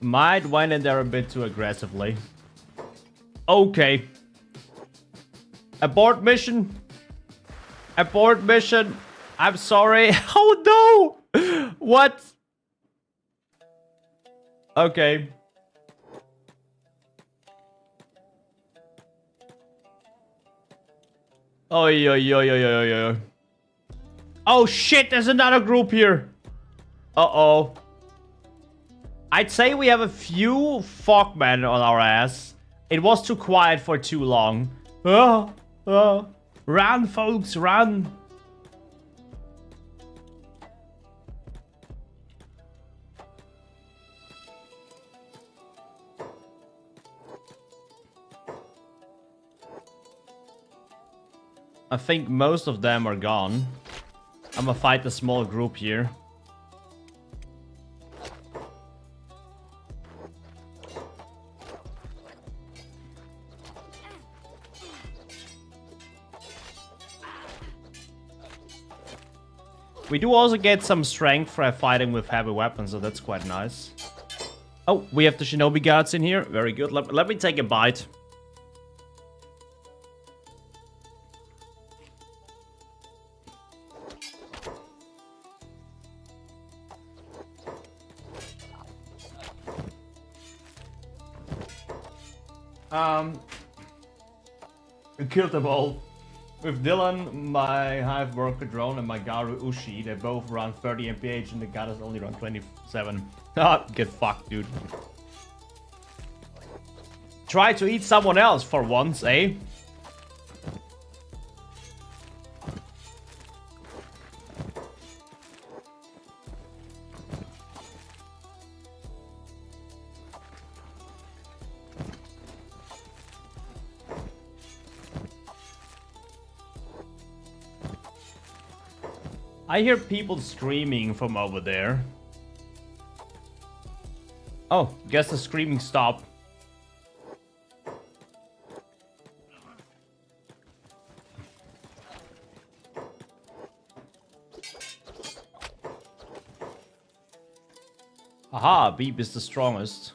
Might went in there a bit too aggressively. Okay. Abort mission. Abort mission. I'm sorry. Oh no! What? Okay. Oh yeah. Oh shit, there's another group here. Uh-oh. I'd say we have a few Fogmen on our ass. It was too quiet for too long. Run, folks, run. I think most of them are gone. I'm gonna fight a small group here. We do also get some strength for fighting with heavy weapons, so that's quite nice. Oh, we have the shinobi guards in here. Very good. Let me take a bite. We killed them all. With Dylan, my Hive Worker drone, and my Garu Ushi, they both run 30 mph and the Garas only run 27. Ah, get fucked, dude. Try to eat someone else for once, eh? I hear people screaming from over there. Oh, guess the screaming stopped. Aha, Beep is the strongest.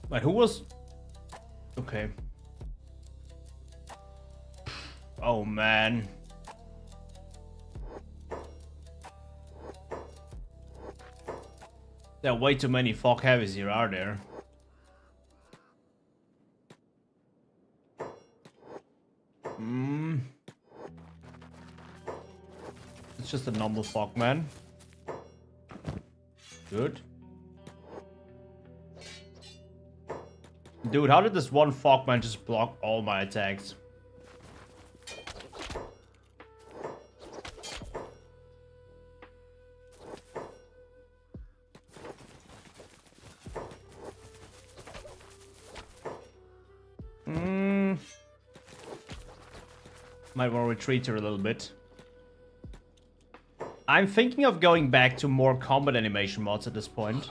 But who was... Okay. Oh, man. There are way too many fog heavies here, are there? It's just a normal fog man. Good. Dude, how did this one fog man just block all my attacks? Might want to retreat here a little bit. I'm thinking of going back to more combat animation mods at this point.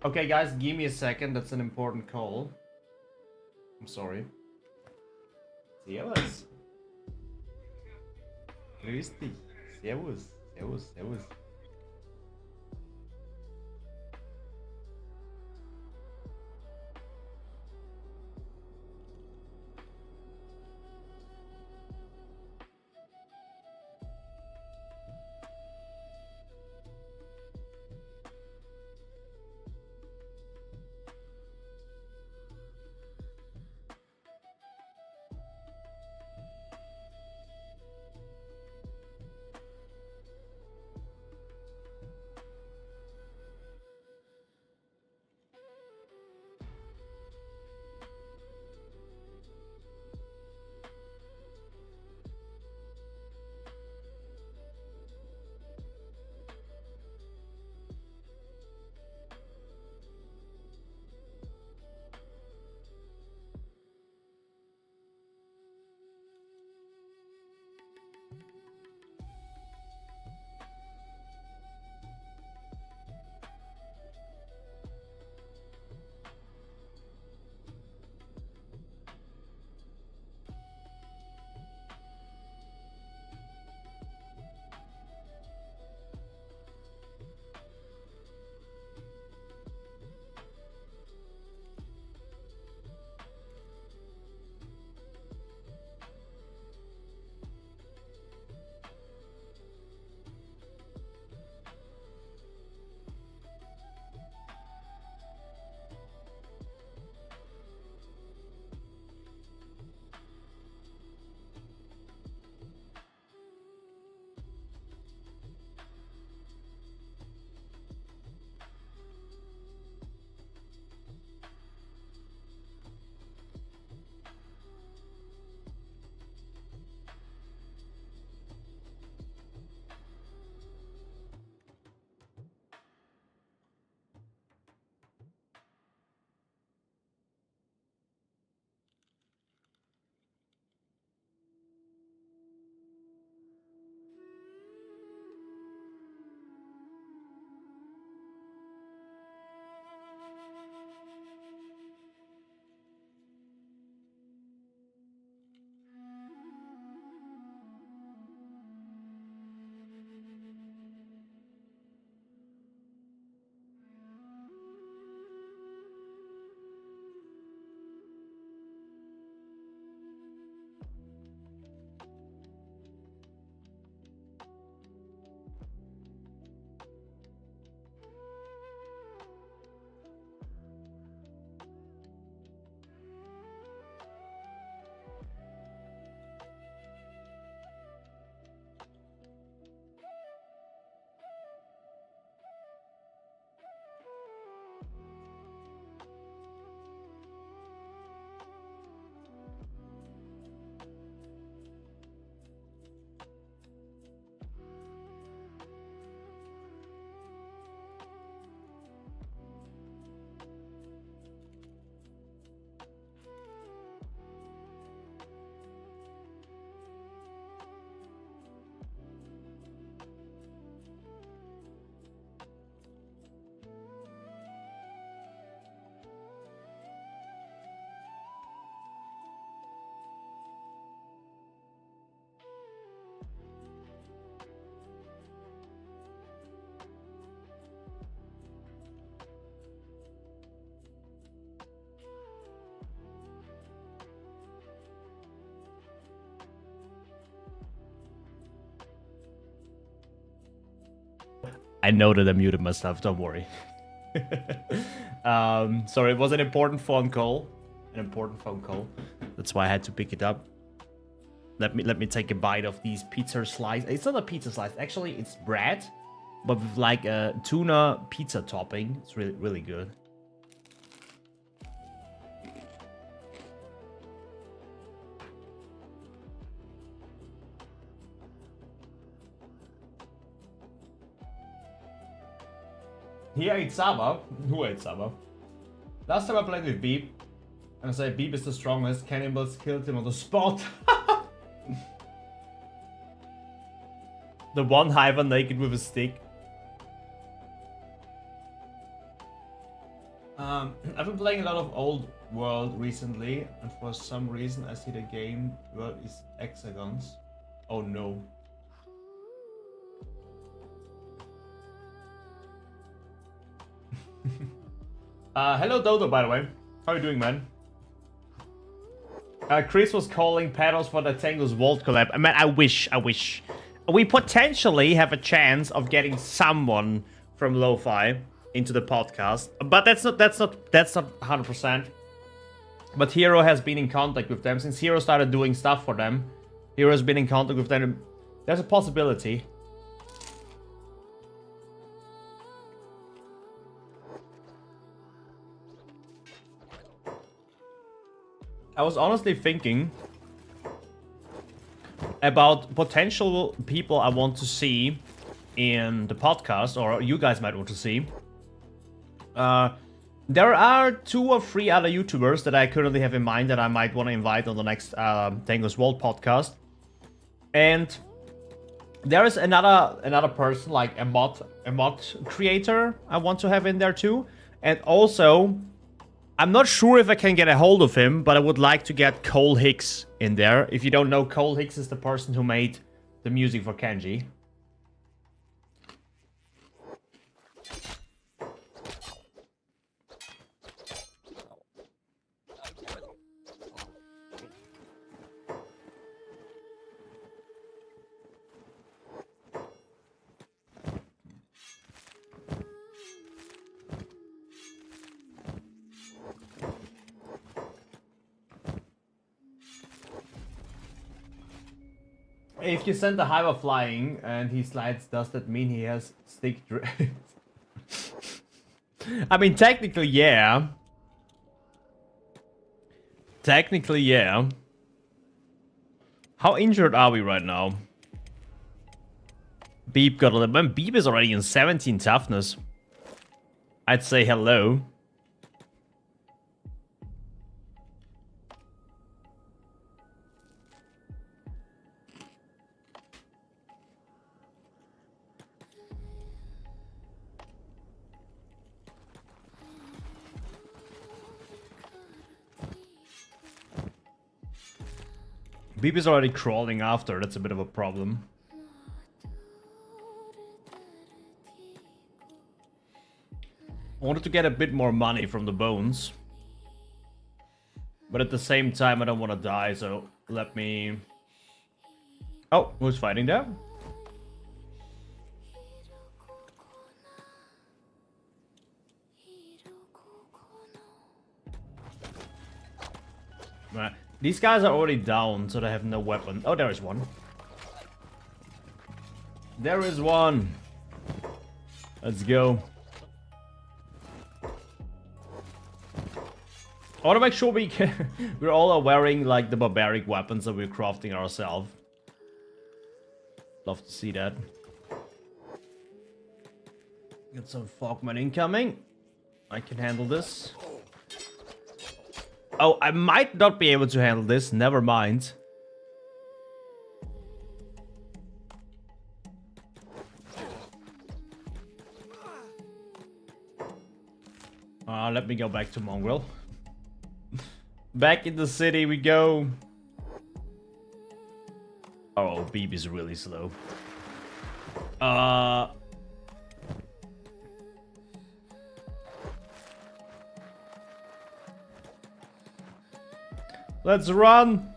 Okay, guys, give me a second. That's an important call. I'm sorry. Servus. Grüß dich. Servus. Servus. Servus. I know that I muted myself, don't worry. Sorry, it was an important phone call. That's why I had to pick it up. Let me take a bite of these pizza slice. It's not a pizza slice, actually it's bread, but with like a tuna pizza topping. It's really, really good. He ate Saba. Who ate Saba? Last time I played with Beep, and I said Beep is the strongest, cannibals killed him on the spot. The one Hiver naked with a stick. I've been playing a lot of Old World recently, and for some reason I see the game world is hexagons. Oh no. Hello Dodo, by the way. How are you doing, man? Chris was calling pedals for the Tango's Vault collab. Man, I wish. We potentially have a chance of getting someone from Lo-Fi into the podcast, but that's not 100%. But Hero has been in contact with them since Hero started doing stuff for them. Hero has been in contact with them. There's a possibility. I was honestly thinking about potential people I want to see in the podcast, or you guys might want to see. There are 2 or 3 other YouTubers that I currently have in mind that I might want to invite on the next Tango's Vault podcast. And there is another person, like a mod creator I want to have in there too. And also, I'm not sure if I can get a hold of him, but I would like to get Cole Hicks in there. If you don't know, Cole Hicks is the person who made the music for Kenshi. If you send the Hiver flying and he slides, does that mean he has stick I mean, technically, yeah. Technically, yeah. How injured are we right now? Beep got a little... Man, Beep is already in 17 toughness. I'd say hello. Beep is already crawling after, that's a bit of a problem. I wanted to get a bit more money from the bones. But at the same time, I don't want to die, so let me... Oh, who's fighting there? Right. These guys are already down, so they have no weapon. Oh, there is one. There is one. Let's go. I want to make sure we're all wearing like the barbaric weapons that we're crafting ourselves. Love to see that. Got some Fogman incoming. I can handle this. Oh, I might not be able to handle this. Never mind. Let me go back to Mongrel. Back in the city we go. Oh, Beep is really slow. Let's run!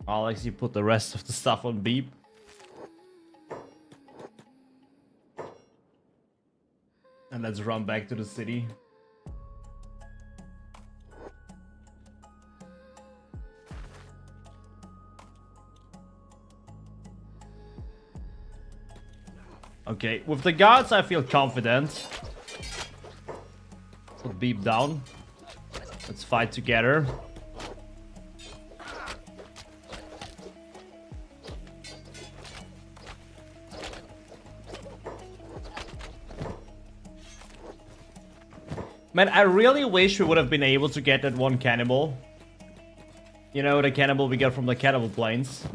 I'll actually put the rest of the stuff on Beep. And let's run back to the city. Okay, with the guards I feel confident. Put Beep down. Let's fight together. Man, I really wish we would have been able to get that one cannibal. You know, the cannibal we got from the Cannibal Plains.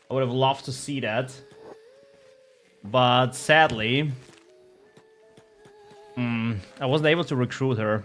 I would have loved to see that. But sadly, I wasn't able to recruit her.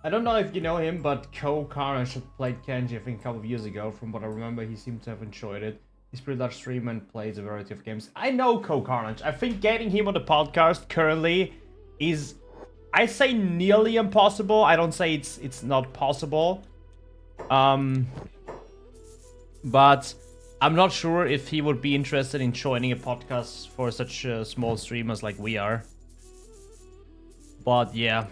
I don't know if you know him, but Carnage had played Kenshi, I think, a couple of years ago. From what I remember, he seemed to have enjoyed it. He's pretty large streamer and plays a variety of games. I know Carnage. I think getting him on the podcast currently is, I say, nearly impossible. I don't say it's not possible. But I'm not sure if he would be interested in joining a podcast for such small streamers like we are. But yeah.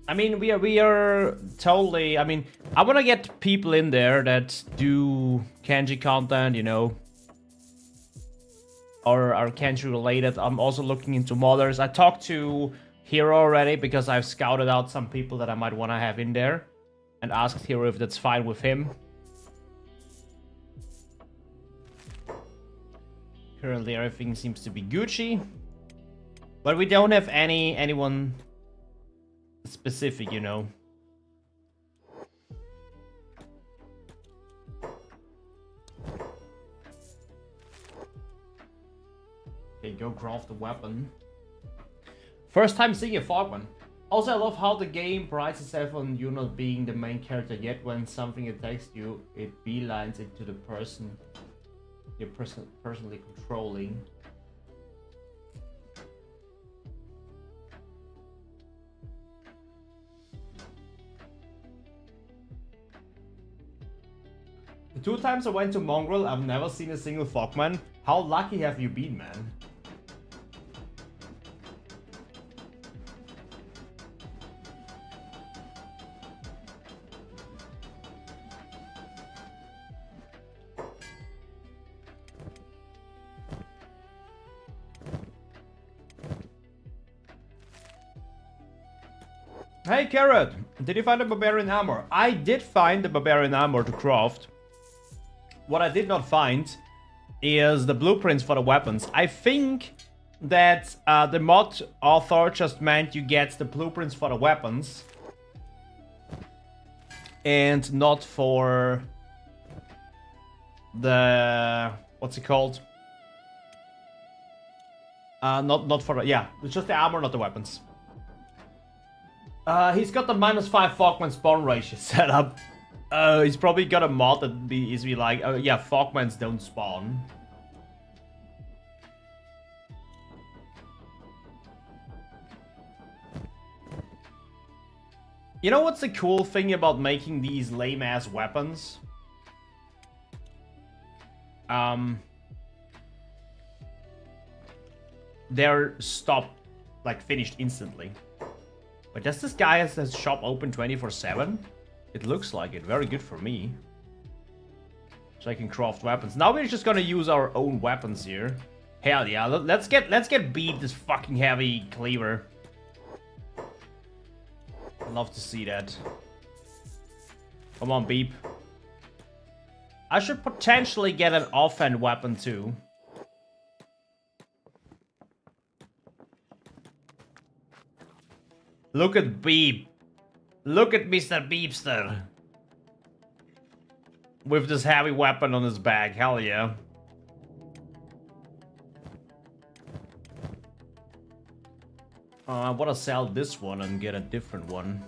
I mean, we are totally... I mean, I want to get people in there that do Kenshi content, you know. Or are Kenshi related. I'm also looking into modders. I talked to Hero already because I've scouted out some people that I might want to have in there. And asked Hero if that's fine with him. Currently everything seems to be Gucci. But we don't have anyone... specific, you know. Okay, go craft the weapon. First time seeing a Fogman. Also, I love how the game prides itself on you not being the main character, yet when something attacks you, it beelines it to the person you're personally controlling. The 2 times I went to Mongrel, I've never seen a single Fogman. How lucky have you been, man? Hey Carrot, did you find the Barbarian armor? I did find the Barbarian armor to craft. What I did not find is the blueprints for the weapons. I think that the mod author just meant you get the blueprints for the weapons. And not for the... what's it called? Not for the... yeah, it's just the armor, not the weapons. He's got the -5 Fogman spawn ratio set up. He's probably got a mod that is like, oh yeah, Fogmans don't spawn. You know what's the cool thing about making these lame-ass weapons? They're stopped, like finished instantly. But does this guy has his shop open 24/7? It looks like it. Very good for me. So I can craft weapons. Now we're just gonna use our own weapons here. Hell yeah! Let's get beat this fucking heavy cleaver. I'd love to see that. Come on, Beep. I should potentially get an offhand weapon too. Look at Beep. Look at Mr. Beepster. With this heavy weapon on his back. Hell yeah. I want to sell this one and get a different one.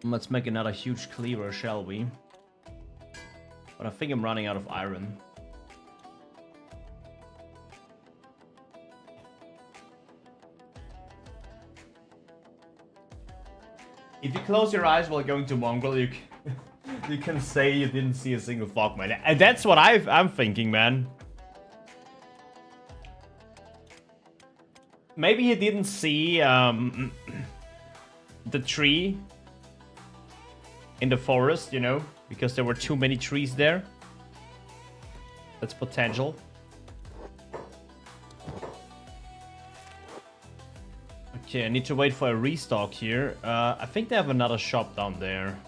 Let's make another huge cleaver, shall we? But I think I'm running out of iron. If you close your eyes while going to Mongrel, you can say you didn't see a single fog, man. And that's what I'm thinking, man. Maybe he didn't see the tree in the forest, you know, because there were too many trees there. That's potential. Okay, I need to wait for a restock here. I think they have another shop down there.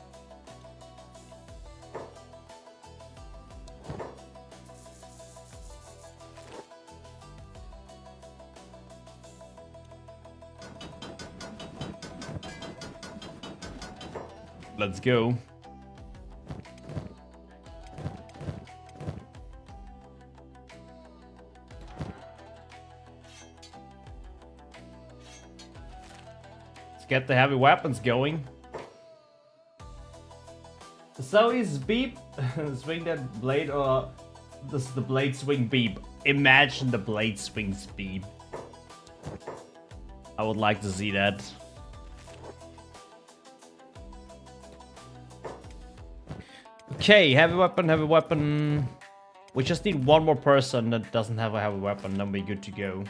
Let's go. Let's get the heavy weapons going. So is Beep swing that blade, or does the blade swing Beep? Imagine the blade swings Beep. I would like to see that. Okay, heavy weapon. We just need one more person that doesn't have a heavy weapon, then we're good to go.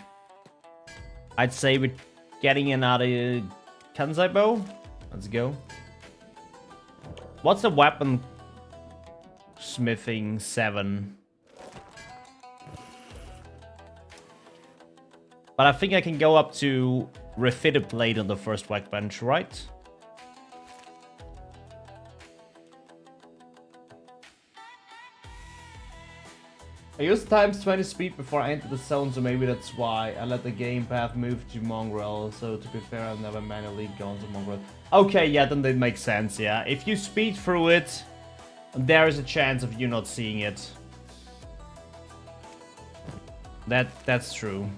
I'd say we're getting another Kansai bow. Let's go. What's the weapon smithing 7? But I think I can go up to refitted blade on the first workbench, right? I used times 20 speed before I entered the zone, so maybe that's why I let the game path move to Mongrel. So to be fair, I've never manually gone to Mongrel. Okay, yeah, then that makes sense, yeah. If you speed through it, there is a chance of you not seeing it. That's true.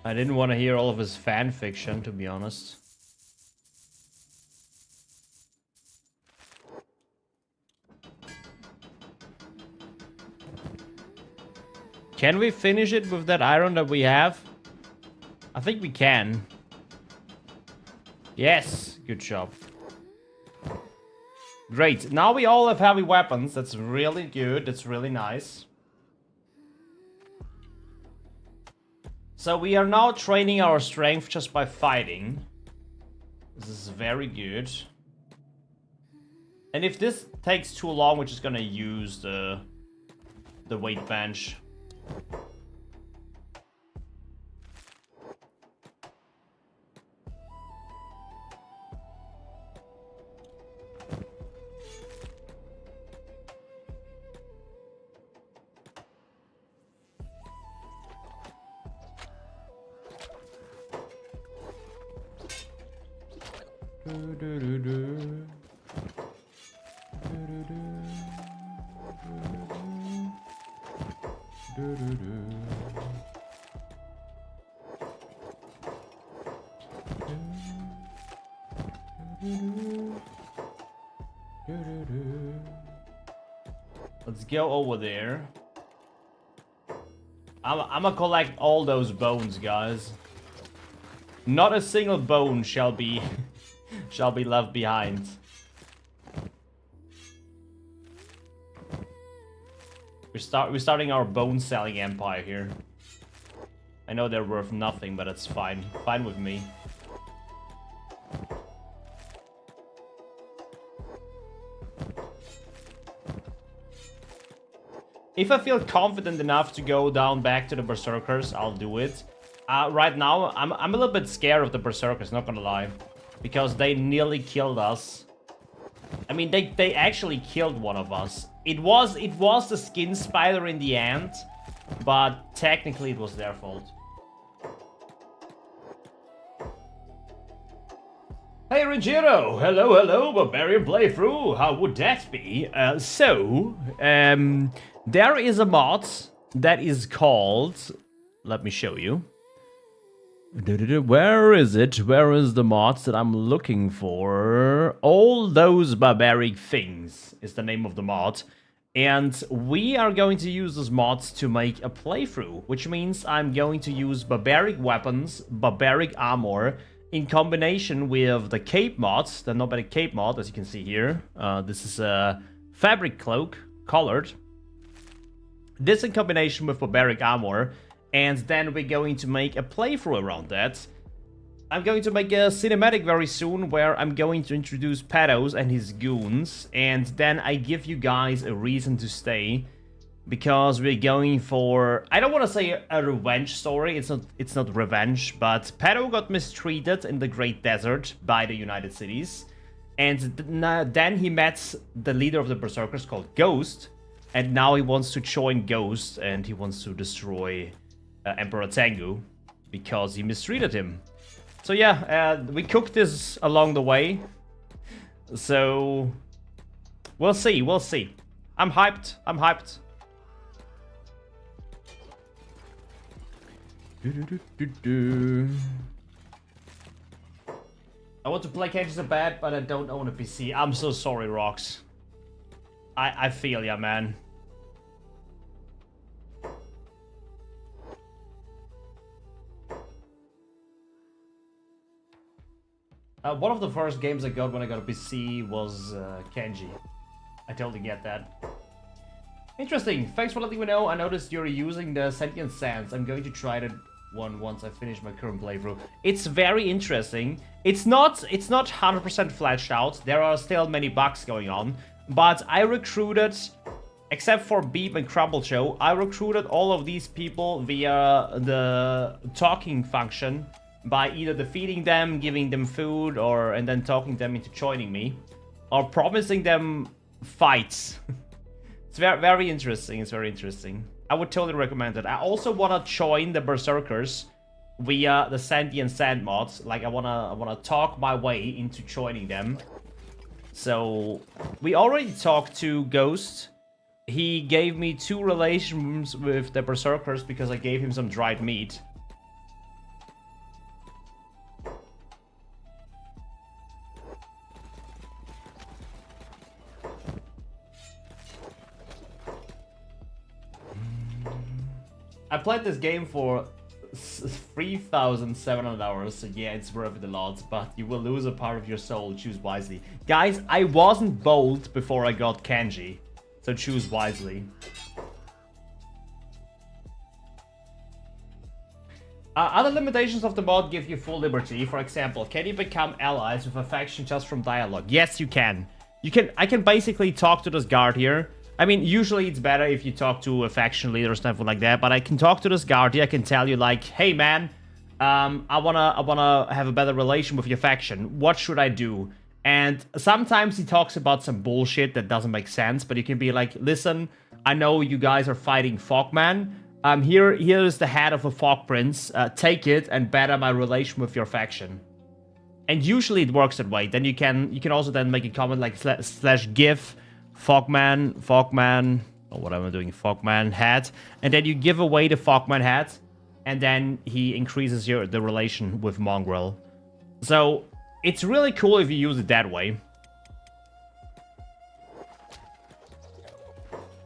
I didn't want to hear all of his fan fiction, to be honest. Can we finish it with that iron that we have? I think we can. Yes, good job. Great, now we all have heavy weapons. That's really good, that's really nice. So we are now training our strength just by fighting. This is very good. And if this takes too long, we're just gonna use the weight bench. Let's go over there. I'm gonna collect all those bones, guys. Not a single bone shall be shall be left behind. We're starting our bone selling empire here. I know they're worth nothing, but it's fine. Fine with me. If I feel confident enough to go down back to the Berserkers, I'll do it. Right now, I'm a little bit scared of the Berserkers, not gonna lie. Because they nearly killed us. I mean, they actually killed one of us. It was the skin spider in the end, but technically it was their fault. Hey Ruggiero, hello, Barbarian playthrough, how would that be? There is a mod that is called, let me show you. Where is it? Where is the mods that I'm looking for? All Those Barbaric Things is the name of the mod. And we are going to use those mods to make a playthrough, which means I'm going to use barbaric weapons, barbaric armor, in combination with the cape mod, the nomadic cape mod, as you can see here. This is a fabric cloak, colored. This in combination with barbaric armor, and then we're going to make a playthrough around that. I'm going to make a cinematic very soon where I'm going to introduce Pados and his goons, and then I give you guys a reason to stay, because we're going for, I don't want to say a revenge story, it's not revenge, but Pado got mistreated in the Great Desert by the United Cities, and then he met the leader of the Berserkers called Ghost, and now he wants to join Ghost, and he wants to destroy Emperor Tengu, because he mistreated him. So yeah, we cooked this along the way, so we'll see. I'm hyped. I want to play Kenshi so bad, but I don't own a PC. I'm so sorry, Rox. I feel ya, man. One of the first games I got when I got a PC was Kenshi. I totally get that. Interesting. Thanks for letting me know. I noticed you're using the Sentient Sands. I'm going to try that one once I finish my current playthrough. It's very interesting. It's not 100% fleshed out. There are still many bugs going on. But I recruited, except for Beep and Crumble Show, I recruited all of these people via the talking function, by either defeating them, giving them food, and then talking them into joining me, or promising them fights. It's very interesting. It's very interesting. I would totally recommend it. I also want to join the Berserkers via the Sentient Sand mods. Like I wanna talk my way into joining them. So we already talked to Ghost. He gave me 2 relations with the Berserkers because I gave him some dried meat. I played this game for 3,700 hours, so yeah, it's worth it a lot, but you will lose a part of your soul. Choose wisely. Guys, I wasn't bold before I got Kenshi, so choose wisely. Other limitations of the mod give you full liberty. For example, can you become allies with a faction just from dialogue? Yes, you can. I can basically talk to this guard here. I mean, usually it's better if you talk to a faction leader or something like that, but I can talk to this guard here. I can tell you like, hey man, I wanna have a better relation with your faction. What should I do? And sometimes he talks about some bullshit that doesn't make sense, but you can be like, listen, I know you guys are fighting Fogman. Here is the head of a Fog Prince. Take it and better my relation with your faction. And usually it works that way. Then you can also then make a comment like slash give Fogman, or what am I doing? Fogman hat, and then you give away the Fogman hat, and then he increases the relation with Mongrel. So it's really cool if you use it that way.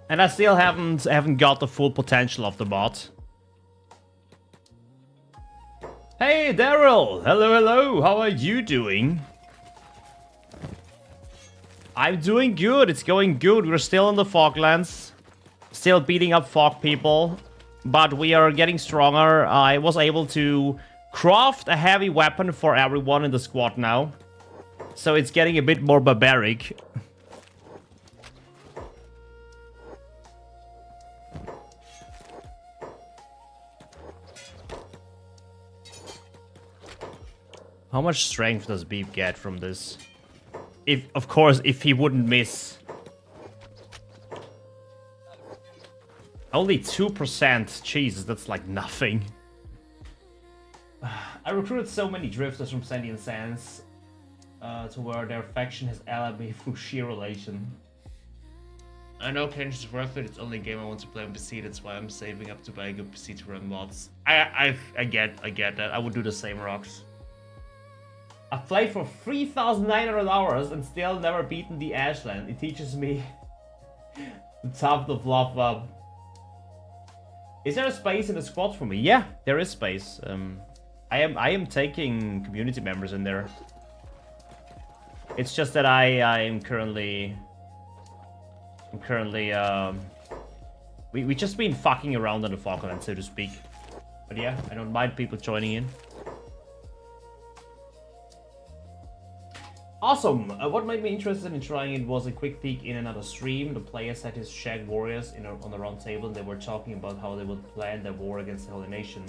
And I still haven't got the full potential of the mod. Hey Daryl, hello, how are you doing? I'm doing good, it's going good. We're still in the Foglands, still beating up fog people, but we are getting stronger. I was able to craft a heavy weapon for everyone in the squad now, so it's getting a bit more barbaric. How much strength does Beep get from this? Of course, if he wouldn't miss. Only 2%. Jesus, that's like nothing. I recruited so many drifters from Sentient Sands. to where their faction has allied me through sheer relation. I know Kenshi is worth it, it's only a game I want to play on PC, that's why I'm saving up to buy a good PC to run mods. I get that, I would do the same, Rocks. I've played for 3,900 hours and still never beaten the Ashland. It teaches me the top of love. Is there a space in the squad for me? Yeah, there is space. I am taking community members in there. It's just that I'm currently we just been fucking around on the Falkland, so to speak. But yeah, I don't mind people joining in. Awesome! What made me interested in trying it was a quick peek in another stream. The player set his Shag Warriors on the round table and they were talking about how they would plan their war against the Holy Nation.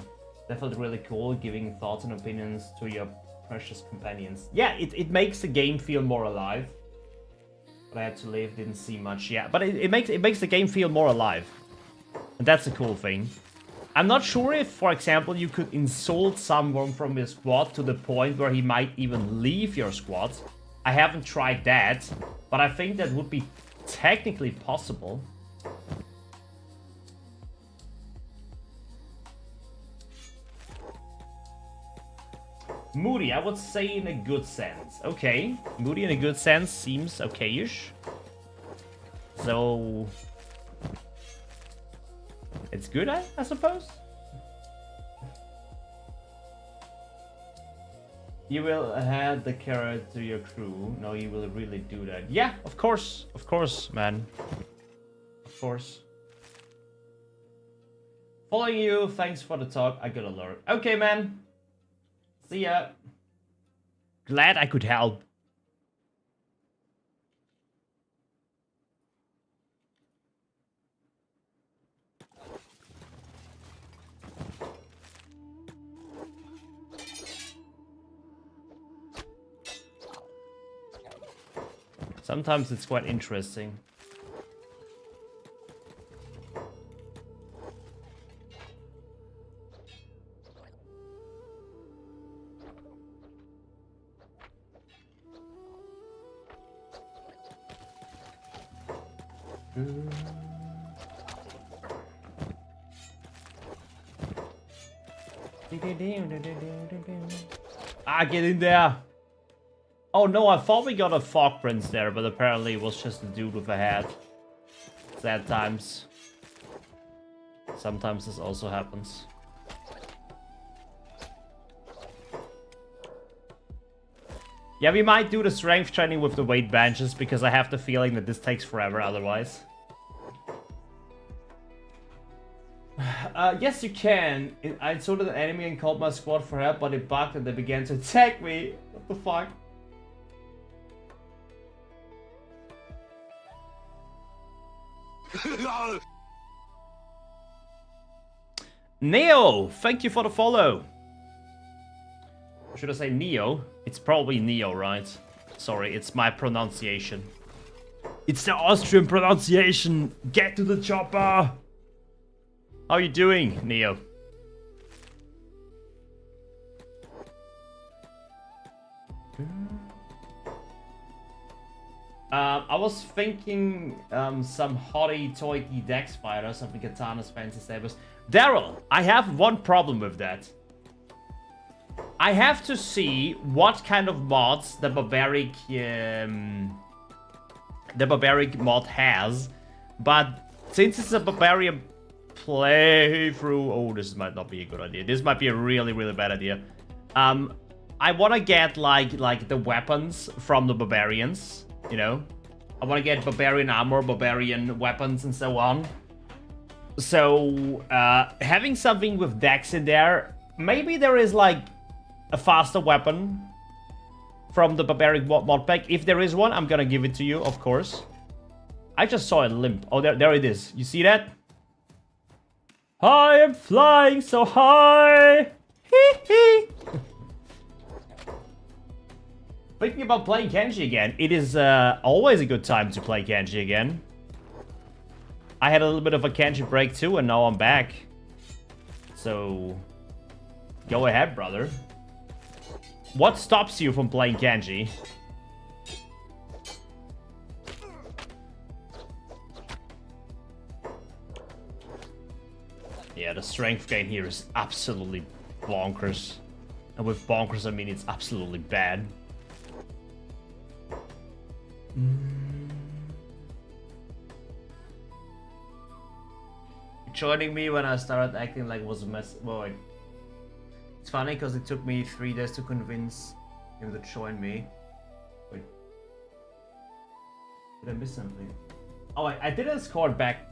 That felt really cool, giving thoughts and opinions to your precious companions. Yeah, it makes the game feel more alive. But I had to leave, didn't see much. Yeah, but it makes the game feel more alive. And that's a cool thing. I'm not sure if, for example, you could insult someone from your squad to the point where he might even leave your squad. I haven't tried that, but I think that would be technically possible. Moody, I would say in a good sense. Okay, moody in a good sense seems okay-ish. So it's good, I suppose. You will add the carrot to your crew. No, you will really do that. Yeah, of course, man. Of course. Following you, thanks for the talk. I got alert. Okay, man. See ya. Glad I could help. Sometimes it's quite interesting. Ah, get in there! Oh no, I thought we got a fog prince there, but apparently it was just a dude with a hat. Sad times. Sometimes this also happens. Yeah, we might do the strength training with the weight benches, because I have the feeling that this takes forever otherwise. Yes, you can. I insulted an enemy and called my squad for help, but it bugged and they began to attack me. What the fuck? Neo, thank you for the follow. Should I say Neo? It's probably Neo, right? Sorry, it's my pronunciation. It's the Austrian pronunciation. Get to the chopper. How you doing, Neo? I was thinking some hoity-toity Dex fighters, something katanas, fancy sabers. Daryl, I have one problem with that. I have to see what kind of mods the barbaric mod has, but since it's a barbarian playthrough, oh, this might not be a good idea. This might be a really, really bad idea. I want to get like the weapons from the barbarians. You know, I want to get barbarian armor, barbarian weapons, and so on. So, having something with Dex in there, maybe there is like a faster weapon from the barbaric mod pack. If there is one, I'm gonna give it to you, of course. I just saw a limp. Oh, there it is. You see that? I am flying so high. Hee hee. Thinking about playing Kenshi again. It is always a good time to play Kenshi again. I had a little bit of a Kenshi break too, and now I'm back. So, go ahead, brother. What stops you from playing Kenshi? Yeah, the strength gain here is absolutely bonkers. And with bonkers, I mean it's absolutely bad. Joining me when I started acting like it was a mess. Boy, it's funny because it took me 3 days to convince him to join me. Wait, did I miss something? Oh, I did escort back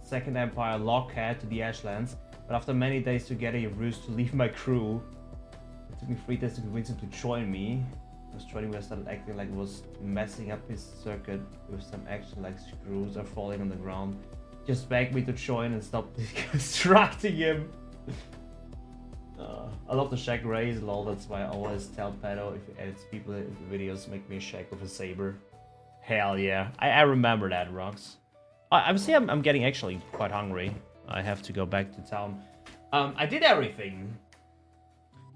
Second Empire Lockhead to the Ashlands, but after many days together, he refused to leave my crew. It took me 3 days to convince him to join me. I was joining me, I started acting like it was messing up his circuit with some action like screws are falling on the ground. Just begged me to join and stop distracting him. I love the Shaq raise, lol, that's why I always tell Pedo if he edits people in videos, make me a Shaq with a saber. Hell yeah, I remember that, Rox. I'm getting actually quite hungry. I have to go back to town. I did everything.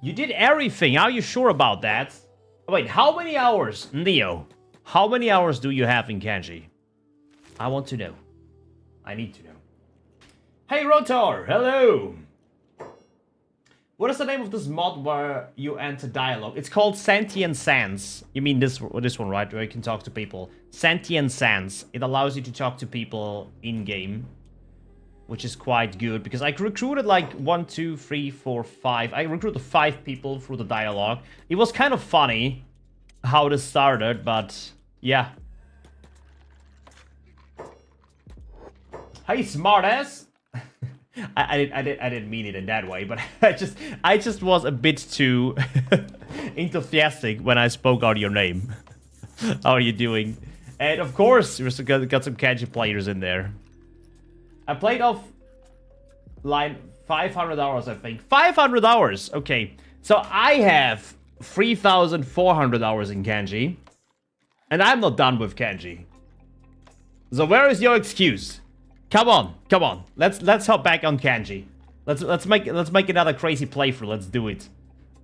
You did everything, are you sure about that? Wait, how many hours, Neo? How many hours do you have in Kenshi? I want to know. I need to know. Hey Rotor, hello! What is the name of this mod where you enter dialogue? It's called Sentient Sands. You mean this one, right? Where you can talk to people. Sentient Sands. It allows you to talk to people in-game. Which is quite good, because I recruited like 1, 2, 3, 4, 5. I recruited 5 people through the dialogue. It was kind of funny how this started, but yeah. Hey, smartass! I didn't mean it in that way, but I just was a bit too enthusiastic when I spoke out your name. How are you doing? And of course, we got some Kenshi players in there. I played off line 500 hours, I think. 500 hours! Okay, so I have 3,400 hours in Kenshi, and I'm not done with Kenshi. So where is your excuse? Come on, come on. Let's hop back on Kenshi. Let's make another crazy playthrough. Let's do it.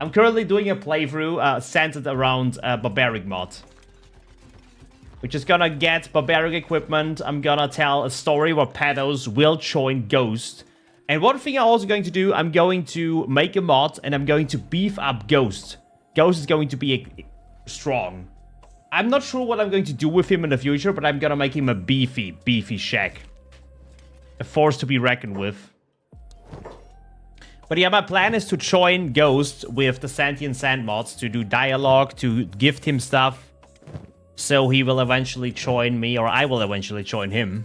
I'm currently doing a playthrough centered around Barbaric mod. We're just gonna get Barbaric equipment. I'm gonna tell a story where pedos will join Ghost. And one thing I'm also going to do, I'm going to make a mod and I'm going to beef up Ghost. Ghost is going to be strong. I'm not sure what I'm going to do with him in the future, but I'm gonna make him a beefy Shaq. A force to be reckoned with. But yeah, my plan is to join Ghost with the Sentient Sand mods to do dialogue, to gift him stuff. So he will eventually join me, or I will eventually join him.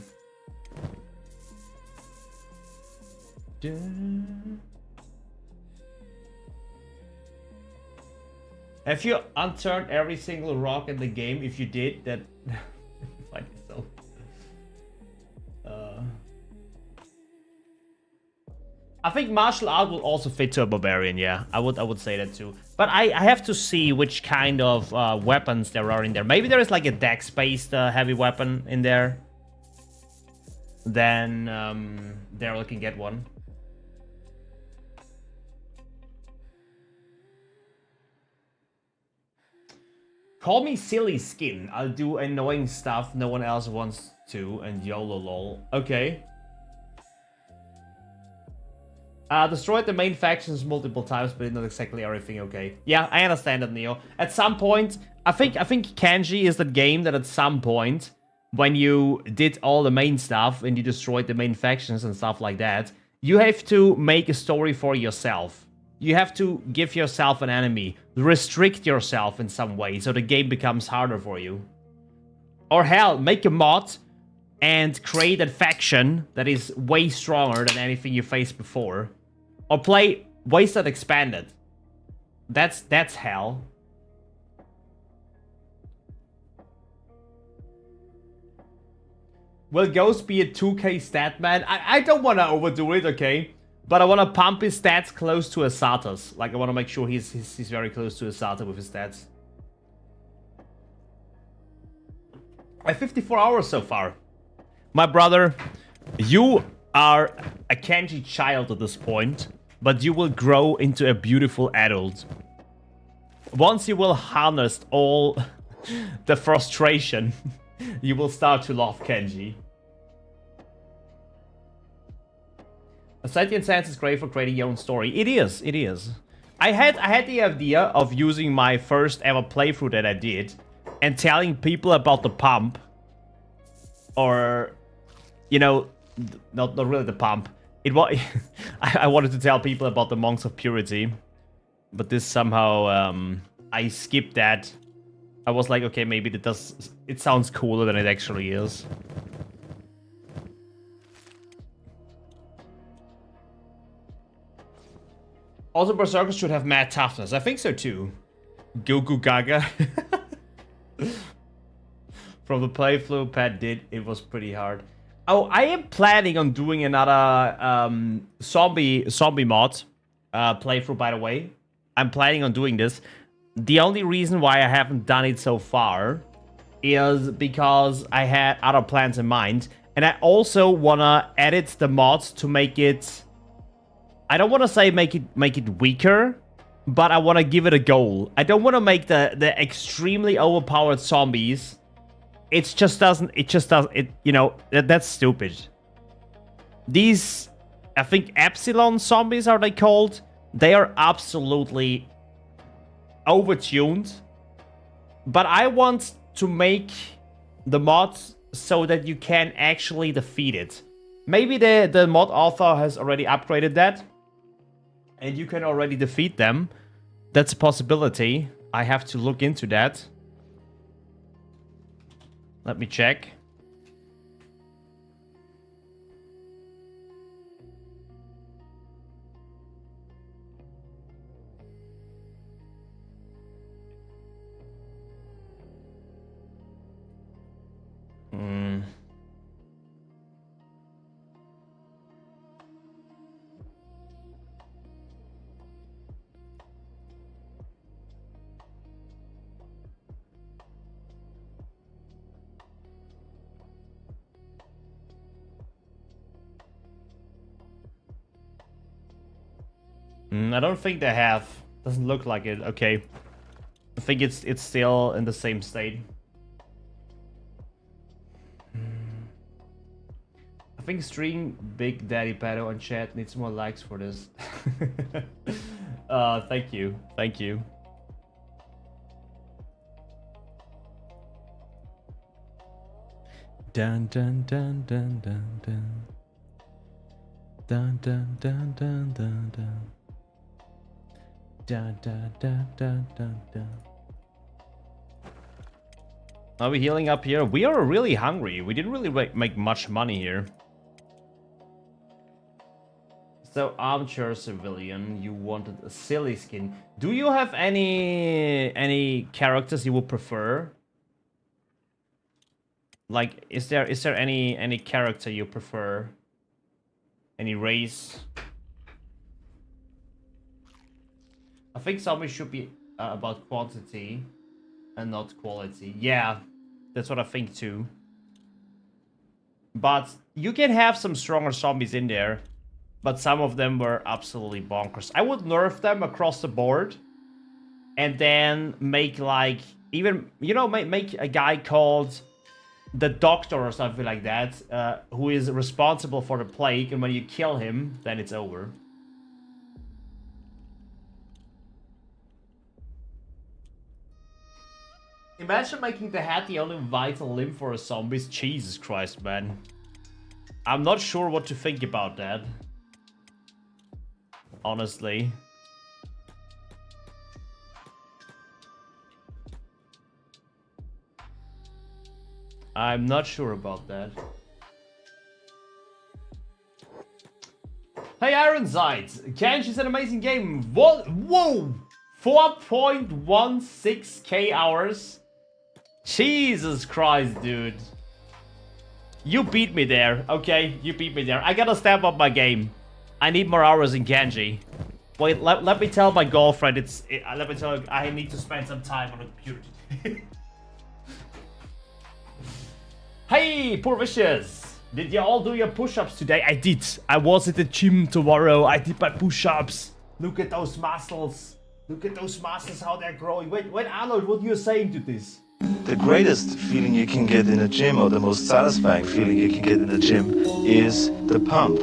Have you unturned every single rock in the game? If you did, that... Find yourself. I think martial art will also fit to a Barbarian, yeah. I would say that too. But I have to see which kind of weapons there are in there. Maybe there is like a dex-based heavy weapon in there. Then Daryl can get one. Call me silly skin. I'll do annoying stuff no one else wants to, and YOLO lol. Okay. Destroyed the main factions multiple times, but not exactly everything. Okay. Yeah, I understand that, Neo. At some point, I think Kenshi is the game that at some point, when you did all the main stuff and you destroyed the main factions and stuff like that, you have to make a story for yourself. You have to give yourself an enemy, restrict yourself in some way, so the game becomes harder for you. Or hell, make a mod and create a faction that is way stronger than anything you faced before. Or play Wasted Expanded. That's hell. Will Ghost be a 2k stat man? I don't want to overdo it, okay? But I want to pump his stats close to Asata's. Like, I want to make sure he's very close to Asata with his stats. I have 54 hours so far. My brother, you are a Kenshi child at this point, but you will grow into a beautiful adult. Once you will harness all the frustration, you will start to love Kenshi. A sentient sense is great for creating your own story. It is, it is. I had the idea of using my first ever playthrough that I did and telling people about the pump. Or, you know, not really the pump. It was I wanted to tell people about the monks of purity. But this somehow I skipped that. I was like, okay, maybe it sounds cooler than it actually is. Also, Berserkers should have mad toughness. I think so too. Goku Gaga. From the playthrough Pat did, it was pretty hard. Oh, I am planning on doing another zombie mod playthrough, by the way. I'm planning on doing this. The only reason why I haven't done it so far is because I had other plans in mind. And I also want to edit the mods to make it... I don't want to say make it weaker, but I want to give it a goal. I don't want to make the extremely overpowered zombies. It just doesn't, you know, that's stupid. These, I think Epsilon zombies are they called? They are absolutely overtuned. But I want to make the mods so that you can actually defeat it. Maybe the mod author has already upgraded that. And you can already defeat them. That's a possibility. I have to look into that. Let me check. I don't think they have. Doesn't look like it. Okay. I think it's still in the same state. I think stream Big Daddy Pato on chat needs more likes for this. Thank you. Thank you. Dun dun dun dun dun dun. Dun dun dun dun dun dun. Dun dun dun dun dun dun. Are we healing up here? We are really hungry. We didn't really make much money here. So, armchair civilian, you wanted a silly skin. Do you have any characters you would prefer? Like, is there any character you prefer? Any race? I think zombies should be about quantity and not quality. Yeah, that's what I think too. But you can have some stronger zombies in there, but some of them were absolutely bonkers. I would nerf them across the board and then make like, even, you know, make a guy called the Doctor or something like that, who is responsible for the plague, and when you kill him, then it's over. Imagine making the hat the only vital limb for a zombie. Jesus Christ, man. I'm not sure what to think about that. Honestly. I'm not sure about that. Hey, Ironsides! Kenshi is an amazing game. What? Whoa! 4.16k hours. Jesus Christ, dude. You beat me there, okay? You beat me there. I gotta step up my game. I need more hours in Kenshi. Wait, let me tell my girlfriend let me tell her I need to spend some time on the computer. Hey, poor Vicious. Did you all do your push-ups today? I did. I was at the gym tomorrow. I did my push-ups. Look at those muscles. Look at those muscles, how they're growing. Wait, Arnold, what are you saying to this? The greatest feeling you can get in a gym, or the most satisfying feeling you can get in a gym, is the pump.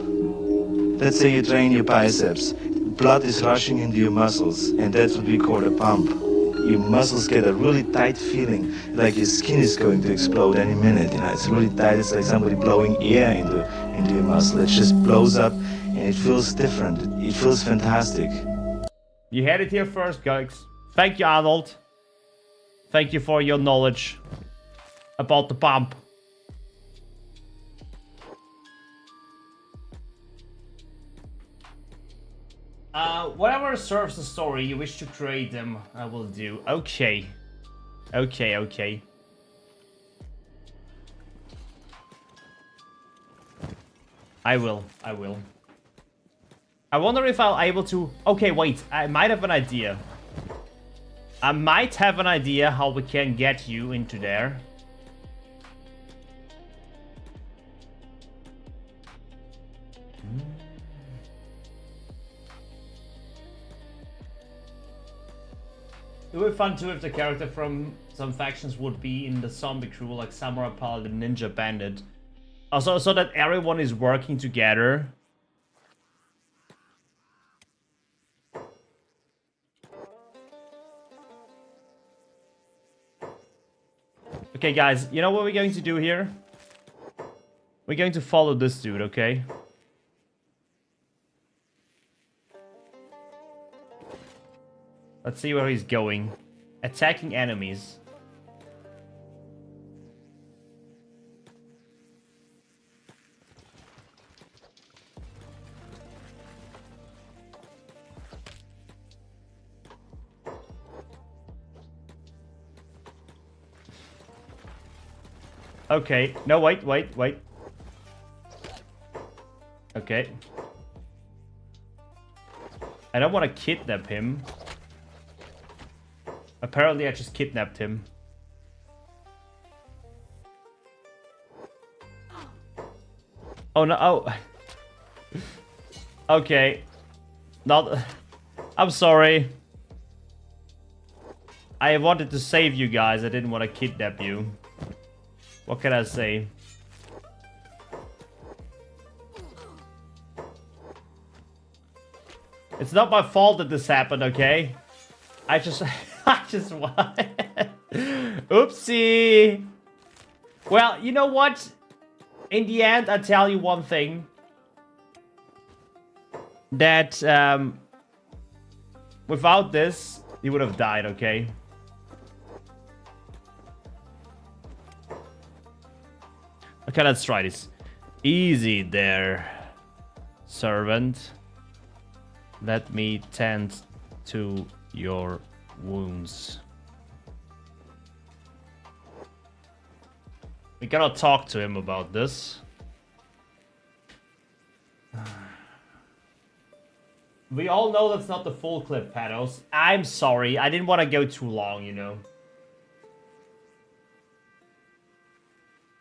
Let's say you train your biceps. Blood is rushing into your muscles, and that's what we call a pump. Your muscles get a really tight feeling, like your skin is going to explode any minute. You know, it's really tight. It's like somebody blowing air into your muscle. It just blows up, and it feels different. It feels fantastic. You had it here first, guys. Thank you, Arnold. Thank you for your knowledge about the pump. Whatever serves the story you wish to create them, I will do. Okay. Okay. I will. I wonder if I'll able to... Okay, wait. I might have an idea. I might have an idea how we can get you into there. It would be fun too if the character from some factions would be in the zombie crew, like Samurai Paladin, Ninja Bandit. Also, so that everyone is working together. Okay, guys, you know what we're going to do here? We're going to follow this dude, okay? Let's see where he's going. Attacking enemies. Okay. No, wait. Okay. I don't want to kidnap him. Apparently I just kidnapped him. Oh no, oh. Okay. Not... I'm sorry. I wanted to save you guys, I didn't want to kidnap you. What can I say? It's not my fault that this happened, okay? I just Oopsie. Well, you know what? In the end, I tell you one thing. That, without this, he would have died, okay? Okay, let's try this. Easy there, servant. Let me tend to your wounds. We cannot talk to him about this. We all know that's not the full clip, Panos. I'm sorry, I didn't want to go too long, you know.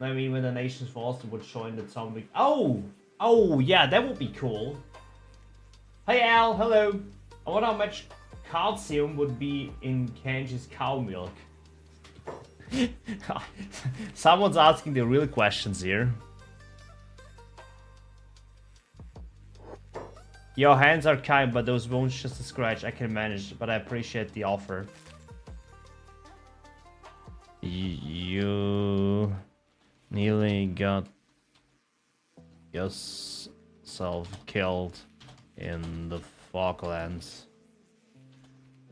I mean, when the nations falls, would join the zombie. Oh, yeah, that would be cool. Hey Al, hello. I wonder how much calcium would be in Kenshi's cow milk. Someone's asking the real questions here. Your hands are kind, but those wounds just a scratch. I can manage, but I appreciate the offer. You nearly got yourself killed in the Falklands.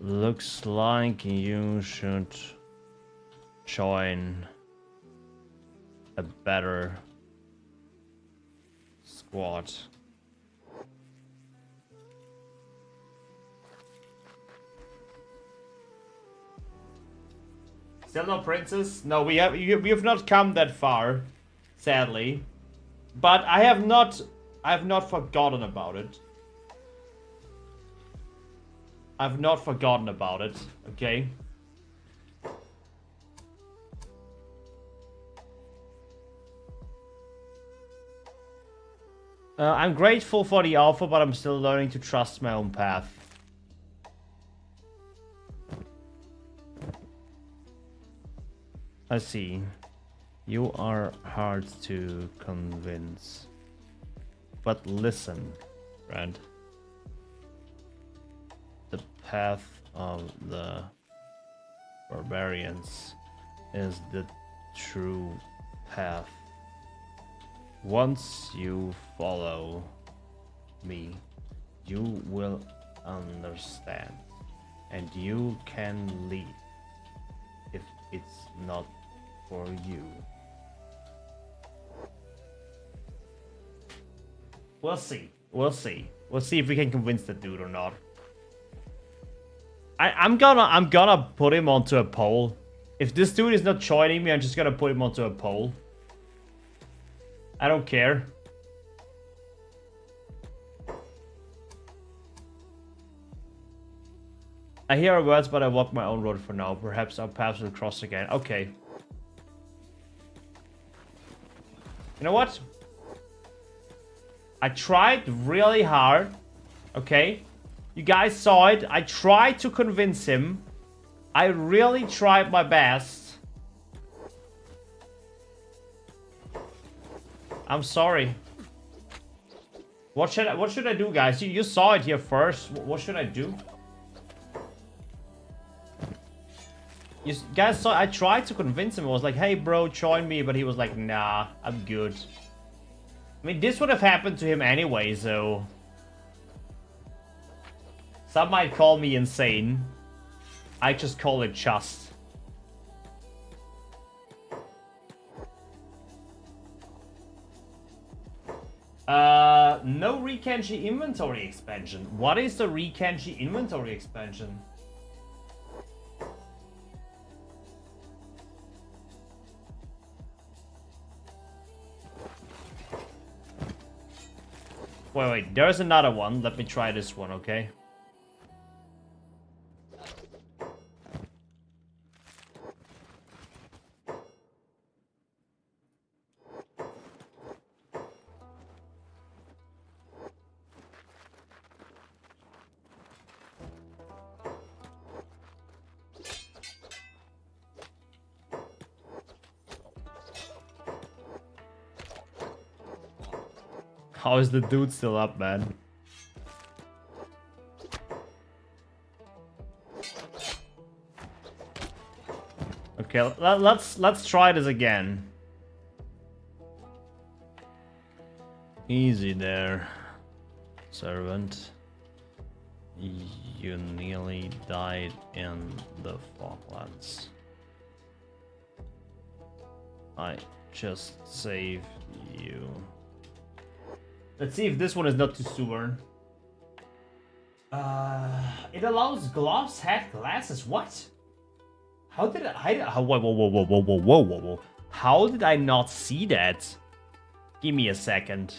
Looks like you should join a better squad. Still no princess? No, we have not come that far, sadly. But I have not forgotten about it. I've not forgotten about it, okay? I'm grateful for the offer, but I'm still learning to trust my own path. I see. You are hard to convince. But listen, friend. The path of the barbarians is the true path. Once you follow me, you will understand, and you can leave if it's not for you. We'll see. We'll see. We'll see if we can convince the dude or not. I'm gonna put him onto a poll. If this dude is not joining me, I'm just gonna put him onto a poll. I don't care. I hear words, but I walk my own road for now. Perhaps our paths will cross again. Okay. You know what? I tried really hard. Okay? You guys saw it. I tried to convince him. I really tried my best. I'm sorry. What should I do, guys? You saw it here first. What should I do? You guys saw, I tried to convince him. I was like, hey bro, join me, but he was like, nah, I'm good. I mean, this would have happened to him anyway, so... Some might call me insane. I just call it just. No Kenshi inventory expansion. What is the Kenshi inventory expansion? Wait, there's another one. Let me try this one, okay? How is the dude still up, man? Okay, let's try this again. Easy there, servant. You nearly died in the Falklands. I just saved you. Let's see if this one is not too stubborn. It allows gloves, hat, glasses. What? How did whoa. How did I not see that? Give me a second.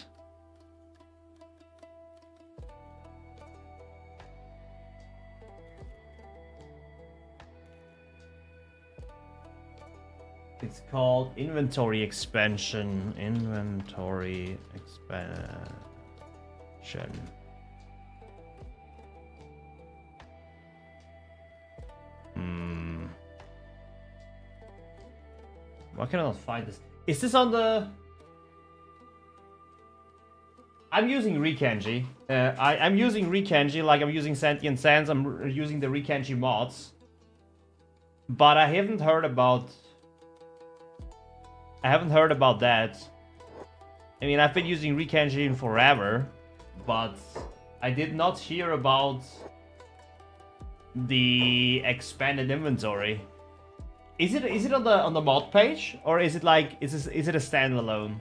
It's called inventory expansion. Inventory expansion. Why can I not find this? Is this on the... I'm using Kenshi. I'm using Kenshi like I'm using Sentient Sands. I'm using the Kenshi mods. But I haven't heard about... that. I mean, I've been using Kenshi forever, but I did not hear about the expanded inventory. Is it on the mod page, or is it like is it a standalone?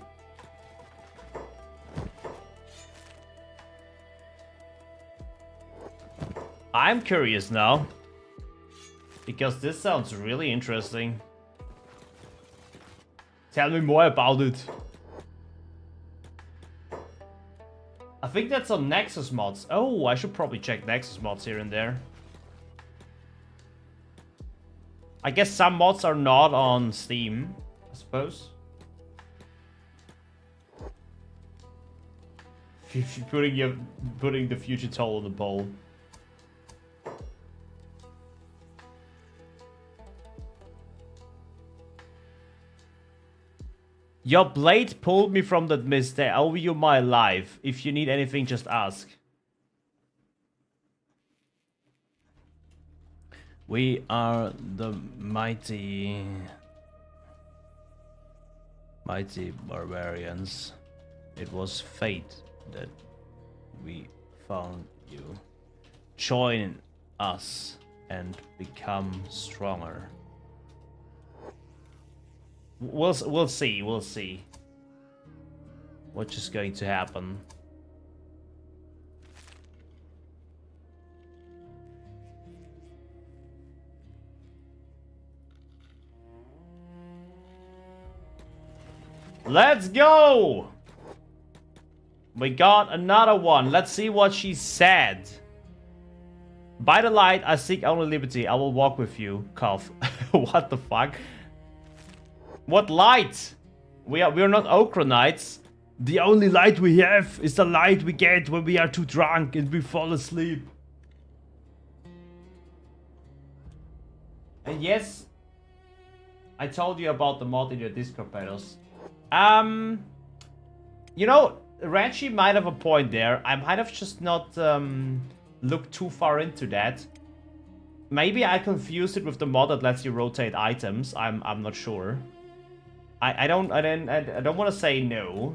I'm curious now, because this sounds really interesting. Tell me more about it. I think that's on Nexus mods. Oh, I should probably check Nexus mods here and there. I guess some mods are not on Steam, I suppose. Putting the future toll on the poll. Your blade pulled me from that mist. I owe you my life. If you need anything, just ask. We are the mighty barbarians. It was fate that we found you. Join us and become stronger. We'll see. We'll see. What's just going to happen? Let's go! We got another one. Let's see what she said. By the light, I seek only liberty. I will walk with you. Cough. What the fuck? What light? We're not Okra Knights. The only light we have is the light we get when we are too drunk and we fall asleep. And yes, I told you about the mod in your Discord battles. You know, Reggie might have a point there. I might have just not looked too far into that. Maybe I confused it with the mod that lets you rotate items. I'm not sure. I don't want to say no.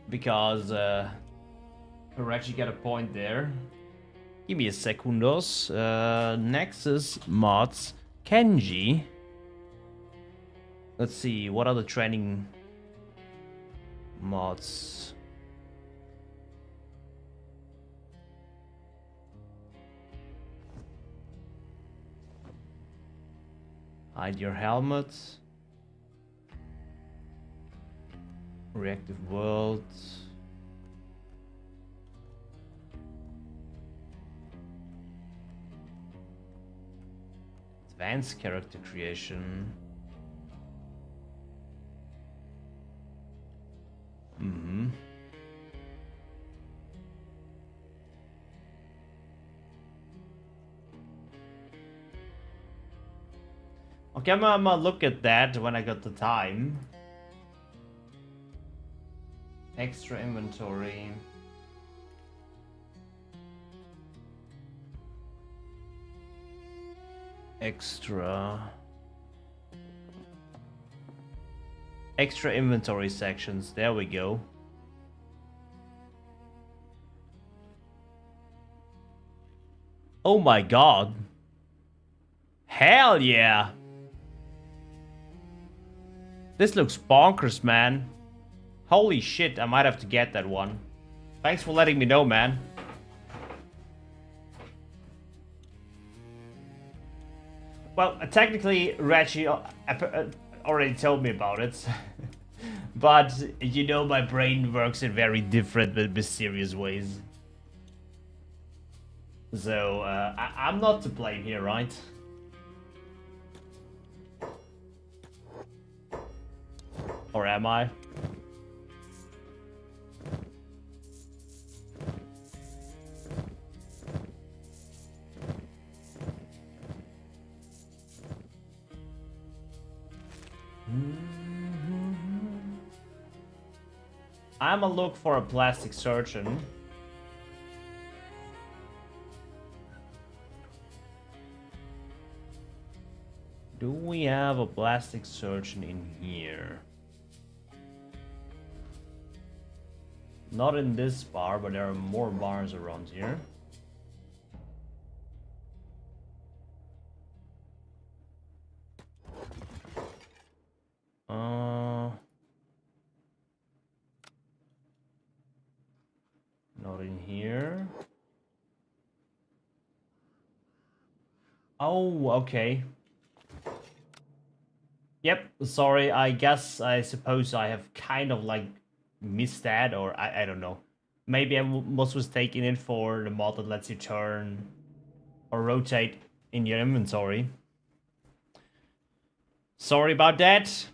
Because Reggie got a point there. Give me a secundos. Nexus mods Kenshi. Let's see, what are the training mods? Hide your helmet. Reactive world. Advanced character creation. Mm-hmm. Okay, I'm gonna look at that when I got the time. Extra inventory. Extra inventory sections. There we go. Oh my god. Hell yeah. This looks bonkers, man. Holy shit, I might have to get that one. Thanks for letting me know, man. Well, technically, Reggie already told me about it. But, you know, my brain works in very different but mysterious ways. So, I'm not to blame here, right? Or am I? I'ma look for a plastic surgeon. Do we have a plastic surgeon in here? Not in this bar, but there are more bars around here. Not in here. Oh, okay. Yep, sorry, I suppose I have kind of like missed that, or I don't know. Maybe I was taking it for the mod that lets you turn or rotate in your inventory. Sorry about that.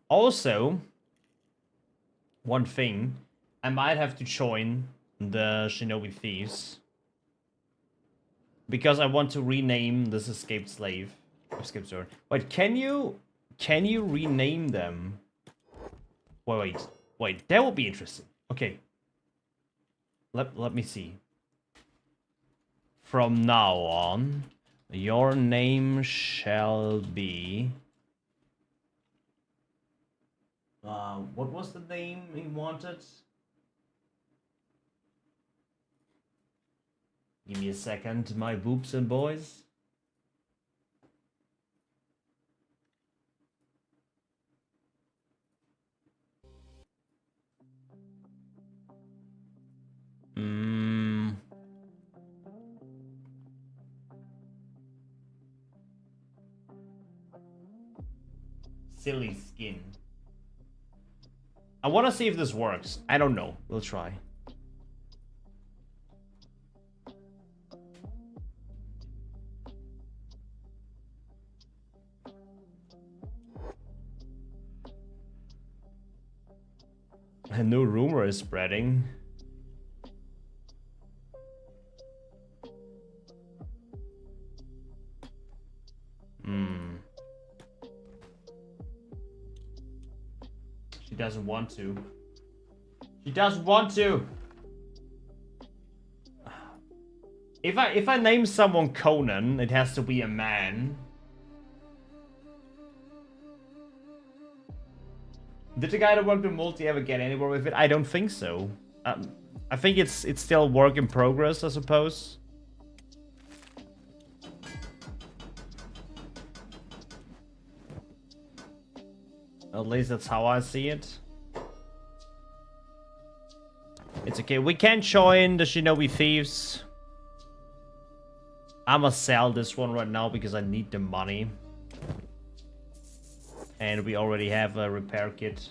Also, one thing, I might have to join the Shinobi Thieves. Because I want to rename this escaped slave. Skip sword. Wait, can you rename them? Wait, that would be interesting. Okay. Let me see. From now on, your name shall be... what was the name he wanted? Give me a second, my boobs and boys. Silly skin. I want to see if this works. I don't know. We'll try. A new rumor is spreading. She doesn't want to. She doesn't want to. If I name someone Conan, it has to be a man. Did the guy that worked with multi ever get anywhere with it? I don't think so. I think it's still work in progress, I suppose. At least that's how I see it. It's okay. We can't join the Shinobi Thieves. I'ma sell this one right now because I need the money. And we already have a repair kit.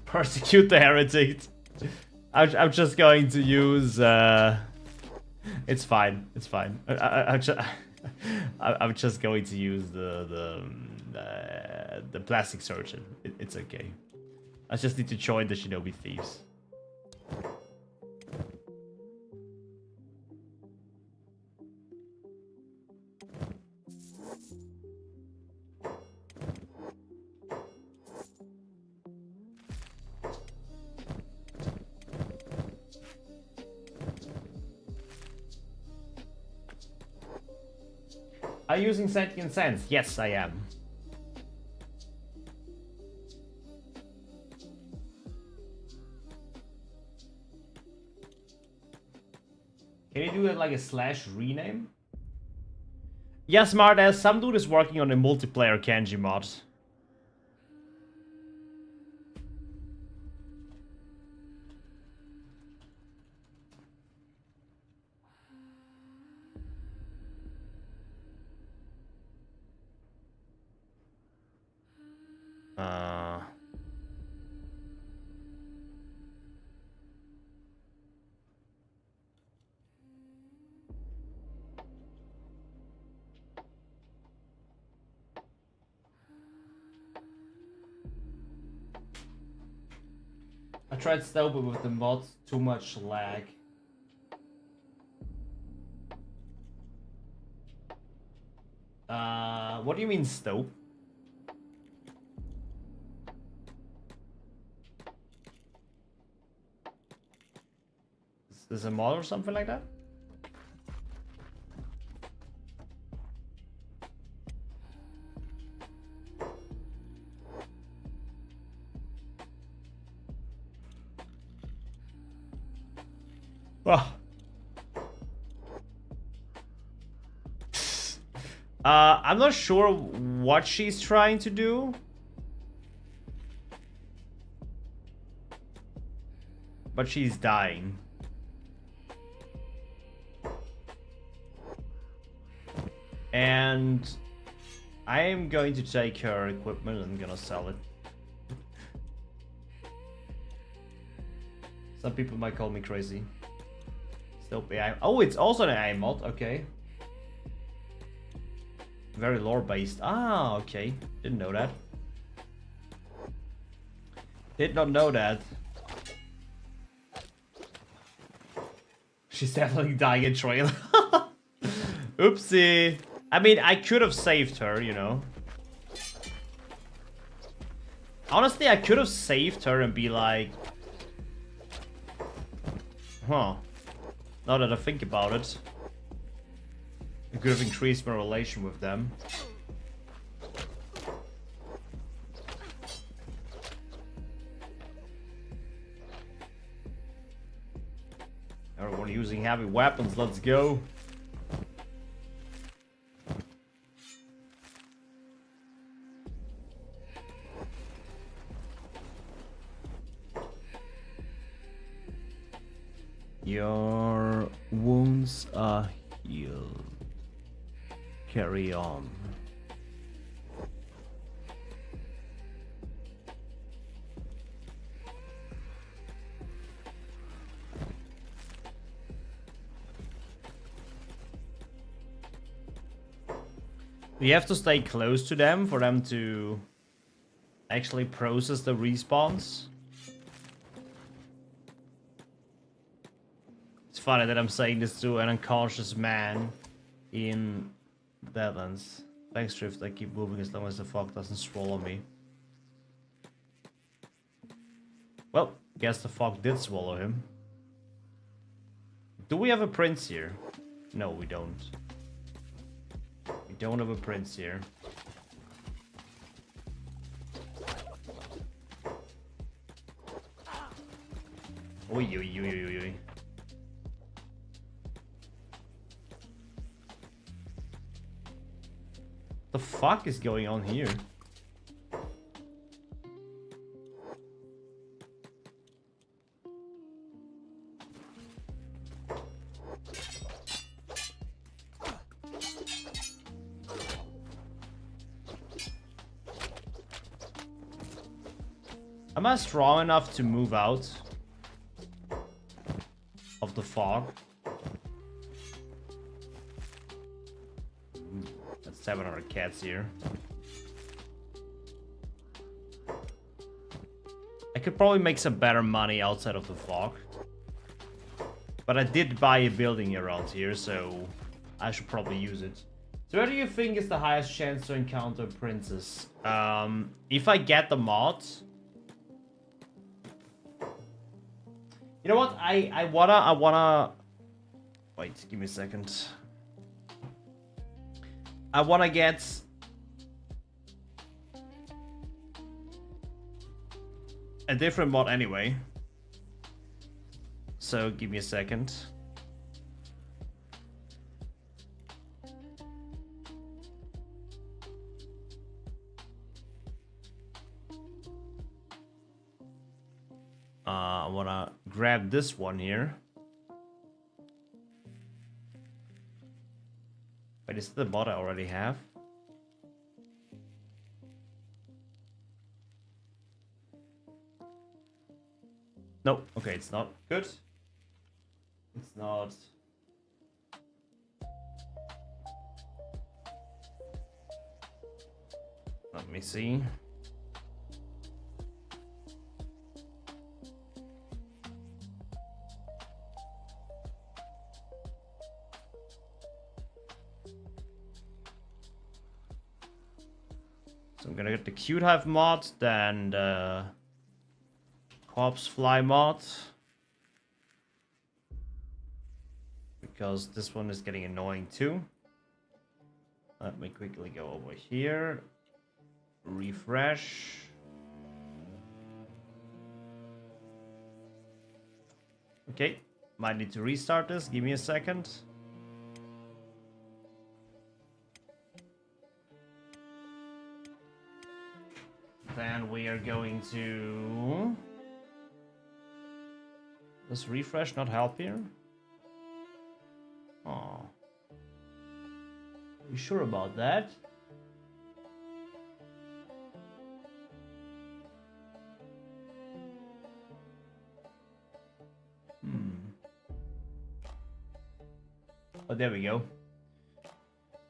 Persecute the heretics. I'm just going to use. It's fine. It's fine. I'm just going to use the plastic surgeon. It's okay. I just need to join the Shinobi Thieves. Are you using sentient sense? Yes, I am. Can you do it like a slash rename? Yeah, smart ass. Some dude is working on a multiplayer Kenshi mod. I tried stealth, but with the mods, too much lag. What do you mean stealth? Is this a mod or something like that? Oh. I'm not sure what she's trying to do. But she's dying. And I am going to take her equipment and gonna sell it. Some people might call me crazy. Still AI. Oh, it's also an AI mod. Okay. Very lore-based. Ah, okay. Didn't know that. Did not know that. She's definitely dying in trailer. Oopsie. I mean, I could have saved her, you know. Honestly, I could have saved her and be like... Huh. Now that I think about it. I could have increased my relation with them. Everyone using heavy weapons, let's go. Your wounds are healed. Carry on. We have to stay close to them for them to actually process the respawns. It's funny that I'm saying this to an unconscious man in Deadlands. Thanks, Drift. I keep moving as long as the fog doesn't swallow me. Well, guess the fog did swallow him. Do we have a prince here? No, we don't. We don't have a prince here. Oi, oi, oi, oi, oi. The fuck is going on here? Am I strong enough to move out of the fog? That's 700 cats here. I could probably make some better money outside of the fog. But I did buy a building around here, so I should probably use it. So where do you think is the highest chance to encounter princes? If I get the mod... You know what? I wanna... Wait, give me a second. I wanna get... a different mod anyway. So, give me a second. I wanna grab this one here. Wait, is the mod I already have? No, okay, it's not. Good. It's not. Let me see. So I'm gonna get the Cute Hive mod, then the Corpse Fly mod. Because this one is getting annoying too. Let me quickly go over here. Refresh. Okay, might need to restart this. Give me a second. Then we are going to... Does refresh not help here? Oh. You sure about that? Oh, there we go.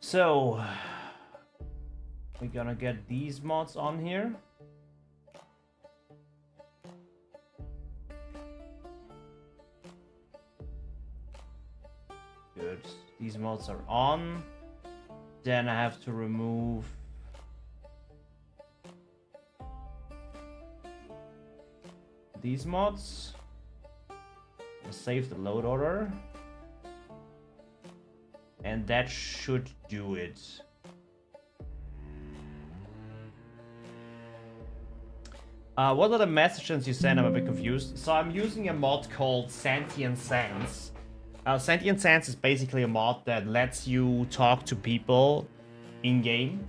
So, We're gonna get these mods on here. Good. These mods are on. Then I have to remove these mods. Save the load order. And that should do it. What are the messages you send? I'm a bit confused. So I'm using a mod called Sentient Sense. Sentient Sense is basically a mod that lets you talk to people in-game.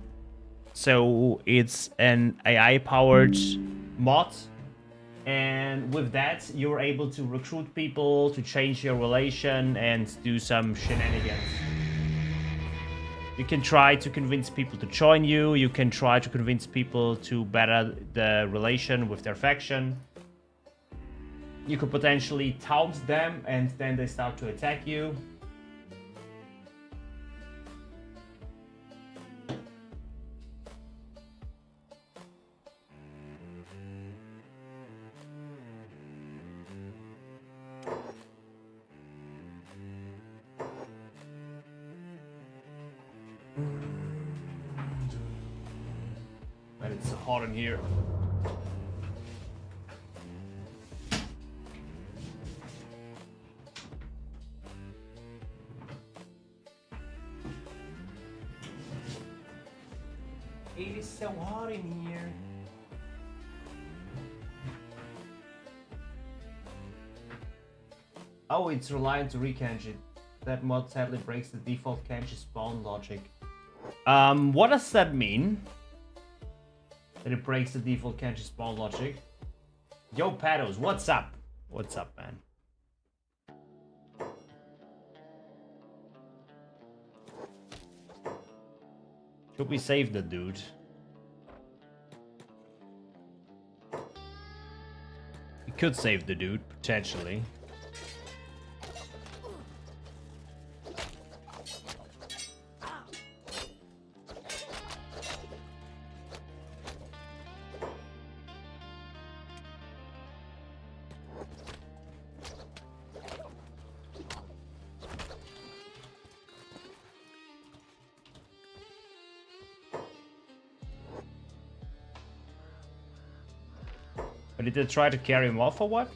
So it's an AI-powered mod. And with that, you're able to recruit people, to change your relation, and do some shenanigans. You can try to convince people to join you. You can try to convince people to better the relation with their faction. You could potentially taunt them and then they start to attack you. And it's hot in here. It is so hot in here. Oh, it's reliant to re-Kenshi. That mod sadly breaks the default Kenshi spawn logic. What does that mean? That it breaks the default Kenshi spawn logic? Yo, Pados, what's up? What's up, man? Should we save the dude? We could save the dude, potentially. But did they try to carry him off or what?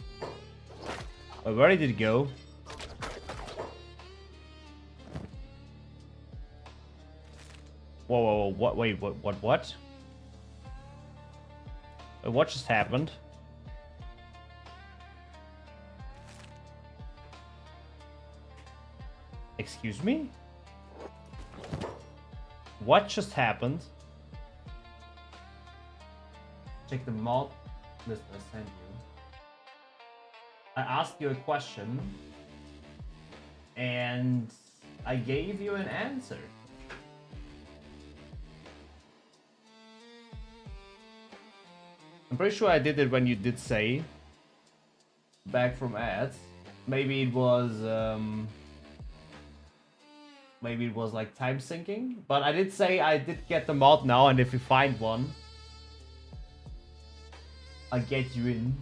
Where did it go? Whoa, whoa, whoa, what? Wait, what? Wait, what just happened? Excuse me? What just happened? Check the mod list I sent you. I asked you a question and I gave you an answer. I'm pretty sure I did it when you did say back from ads. Maybe it was like time syncing, but I did say I did get the mod now, and if you find one, I'll get you in.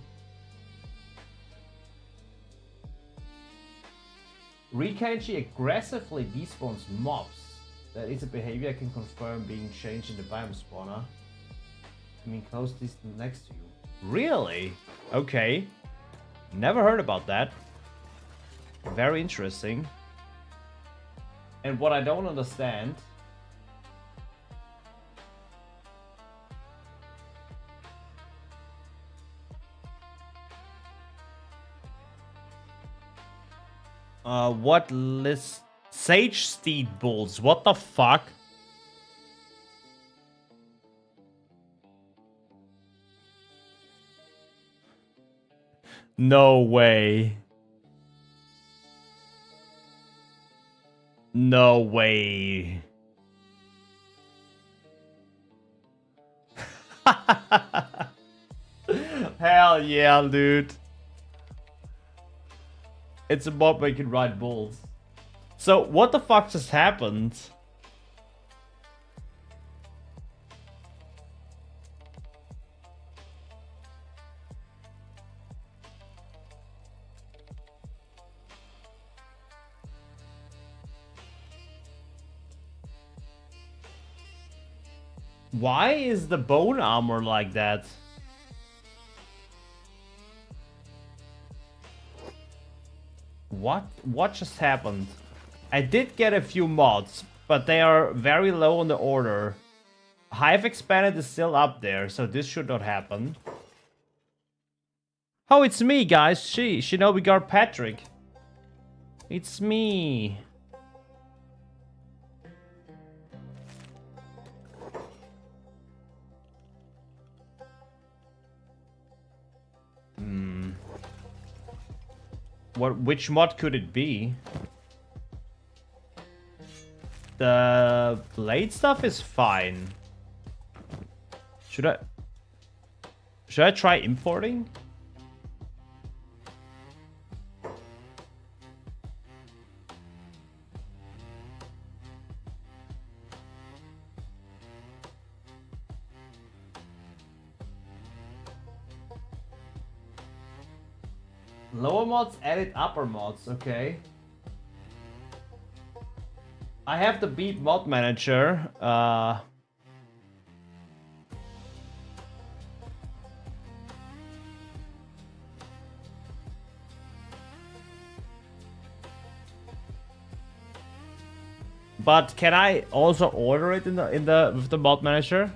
Re-Kenshi aggressively despawns mobs. That is a behavior I can confirm being changed in the biome spawner. I mean, close distance next to you. Really? Okay. Never heard about that. Very interesting. And what I don't understand... what list? Sage Steed Bulls. What the fuck? No way. No way. Hell yeah, dude. It's a mod where you can ride bulls. So, what the fuck just happened? Why is the bone armor like that? What just happened? I did get a few mods, but they are very low on the order. Hive Expanded is still up there, so this should not happen. Oh, it's me, guys. Shinobi Guard Patrick. It's me. Which mod could it be? The blade stuff is fine. Should I try importing? Lower mods, edit upper mods, okay. I have the beat mod manager. But can I also order it with the mod manager?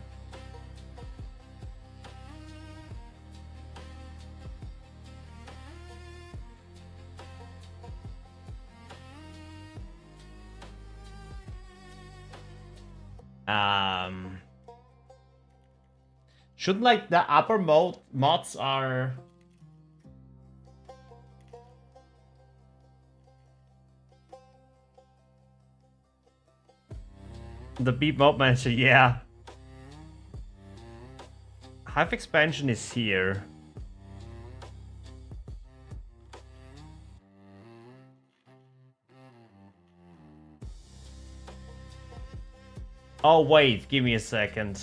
Should like the upper mods are the beat mode manager, yeah. Hive expansion is here. Oh wait, give me a second.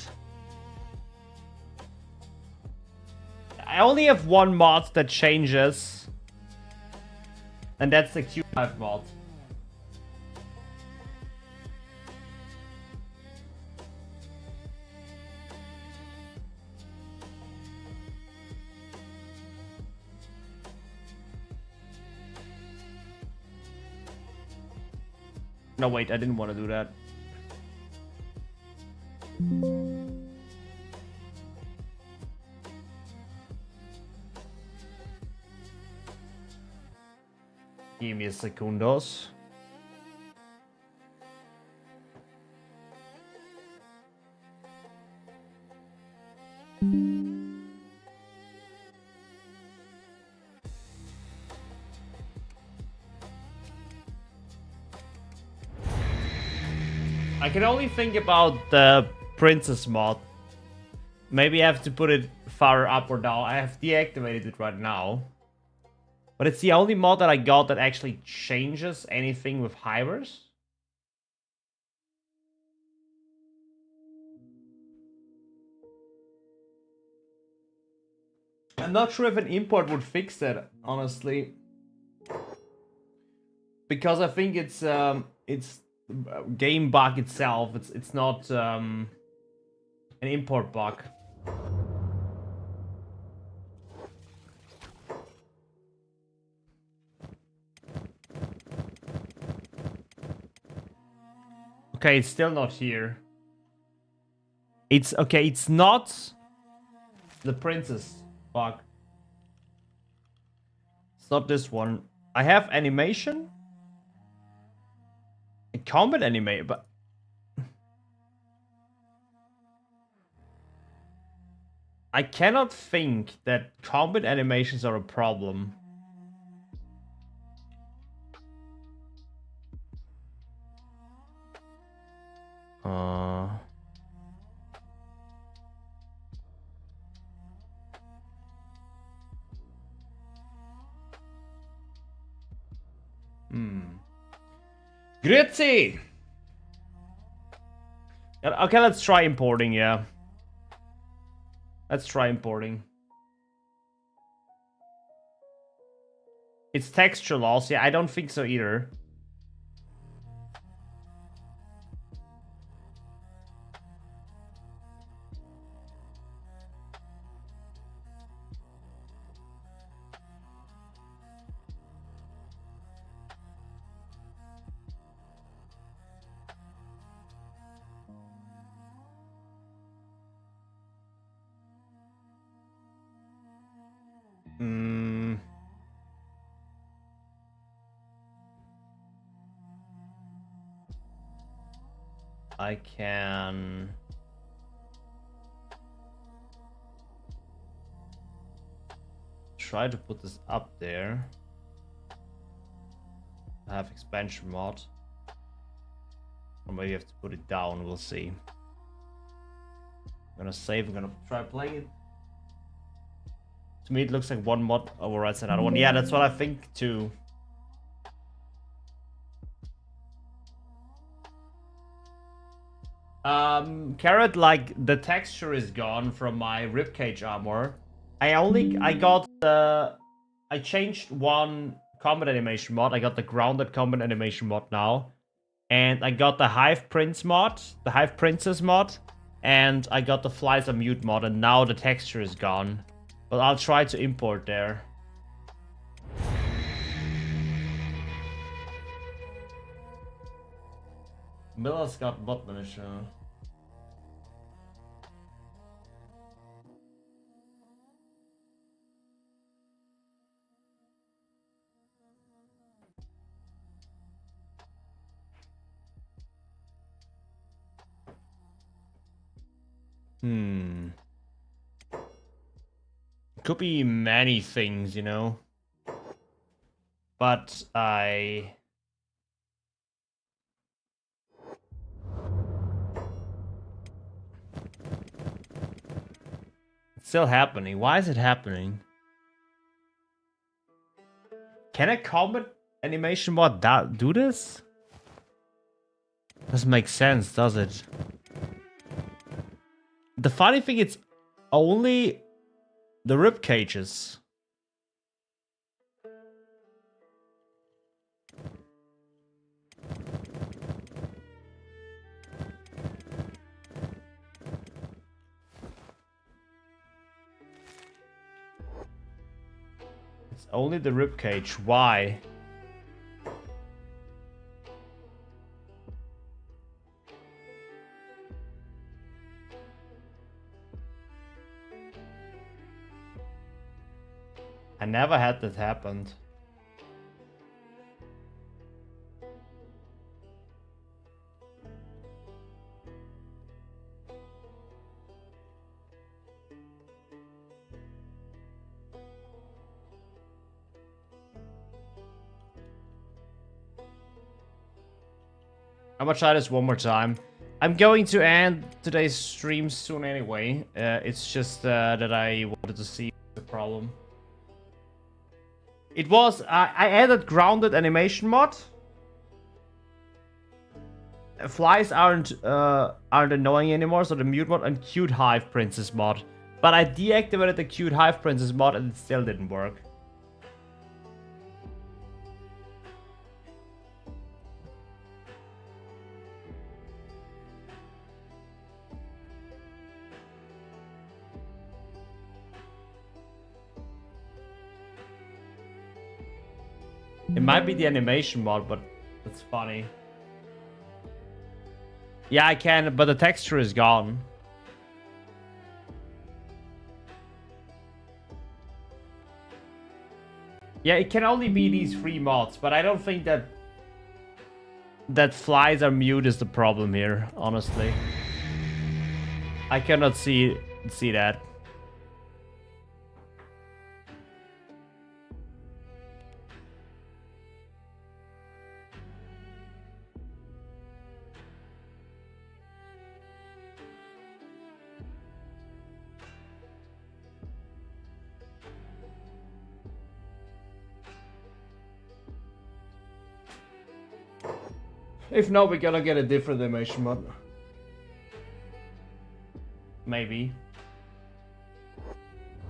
I only have one mod that changes, and that's the Q5 mod. No wait, I didn't want to do that. Give me a segundos. I can only think about the princess mod. Maybe I have to put it far up or down. I have deactivated it right now. But it's the only mod that I got that actually changes anything with hivers. I'm not sure if an import would fix that, honestly. Because I think it's game bug itself. It's not an import bug. Okay, it's still not here. It's okay, it's not the princess bug. It's not this one. I have animation. A combat anime, but I cannot think that combat animations are a problem. Grüezi! Okay, let's try importing, yeah. Let's try importing. It's texture loss, yeah, I don't think so either. I can... try to put this up there. I have expansion mod. Or maybe I have to put it down, we'll see. I'm gonna save, I'm gonna try playing it. To me it looks like one mod overrides another one. Yeah, that's what I think too. Carrot, like, the texture is gone from my ribcage armor. I changed one combat animation mod. I got the grounded combat animation mod now. And I got the Hive Prince mod, the Hive Princess mod. And I got the Flies are Mute mod, and now the texture is gone. But I'll try to import there. Miller's got bot manager. Could be many things, you know. But I... It's still happening. Why is it happening? Can a combat animation mod do this? Doesn't make sense, does it? The funny thing, it's only the rib cages. It's only the rib cage. Why? I never had that happen. I'm gonna try this one more time. I'm going to end today's stream soon anyway. It's just that I wanted to see the problem. It was, I added grounded animation mod. Flies aren't annoying anymore, so the mute mod and cute Hive Princess mod. But I deactivated the cute Hive Princess mod and it still didn't work. It might be the animation mod, but that's funny. Yeah, I can, but the texture is gone. Yeah, it can only be these 3 mods, but I don't think that flies are mute is the problem here, honestly. I cannot see that. If not, we're gonna get a different animation mod. Maybe.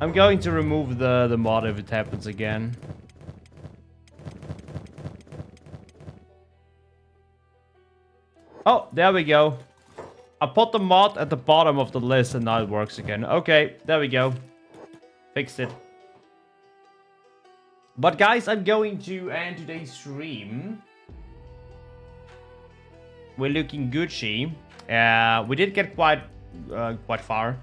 I'm going to remove the mod if it happens again. Oh, there we go. I put the mod at the bottom of the list and now it works again. Okay, there we go. Fixed it. But guys, I'm going to end today's stream. We're looking Gucci. We did get quite far,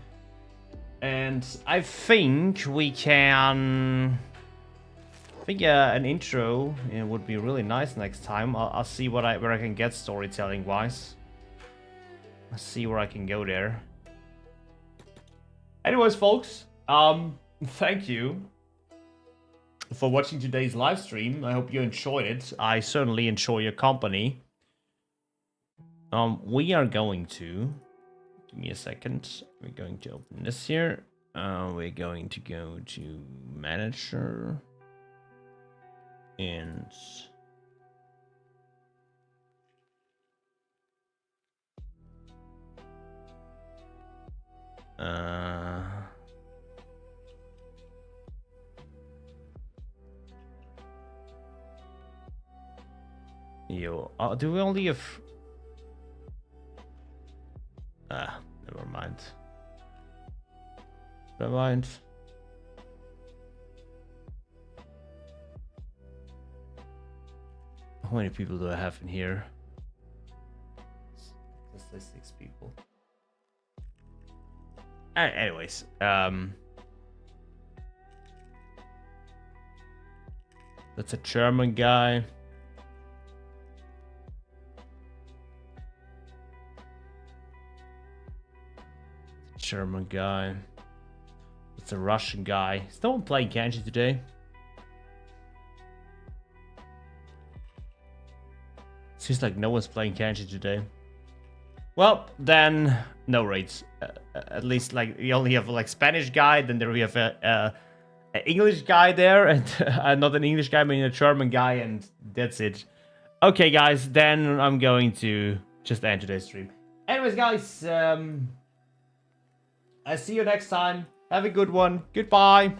and I think we can. I think an intro would be really nice next time. I'll see where I can get storytelling wise. Let's see where I can go there. Anyways, folks, thank you for watching today's live stream. I hope you enjoyed it. I certainly enjoy your company. We are going to... Give me a second. We're going to open this here. We're going to go to Manager. And... do we only have... never mind. Never mind. How many people do I have in here? Let's say 6 people. Anyways, that's a German guy. German guy. It's a Russian guy. Is no one playing Kenshi today? Seems like no one's playing Kenshi today. Well, then no raids. At least like we only have like Spanish guy. Then there we have a English guy there, and not an English guy, but a German guy, and that's it. Okay, guys. Then I'm going to just end today's stream. Anyways, guys. I'll see you next time. Have a good one. Goodbye.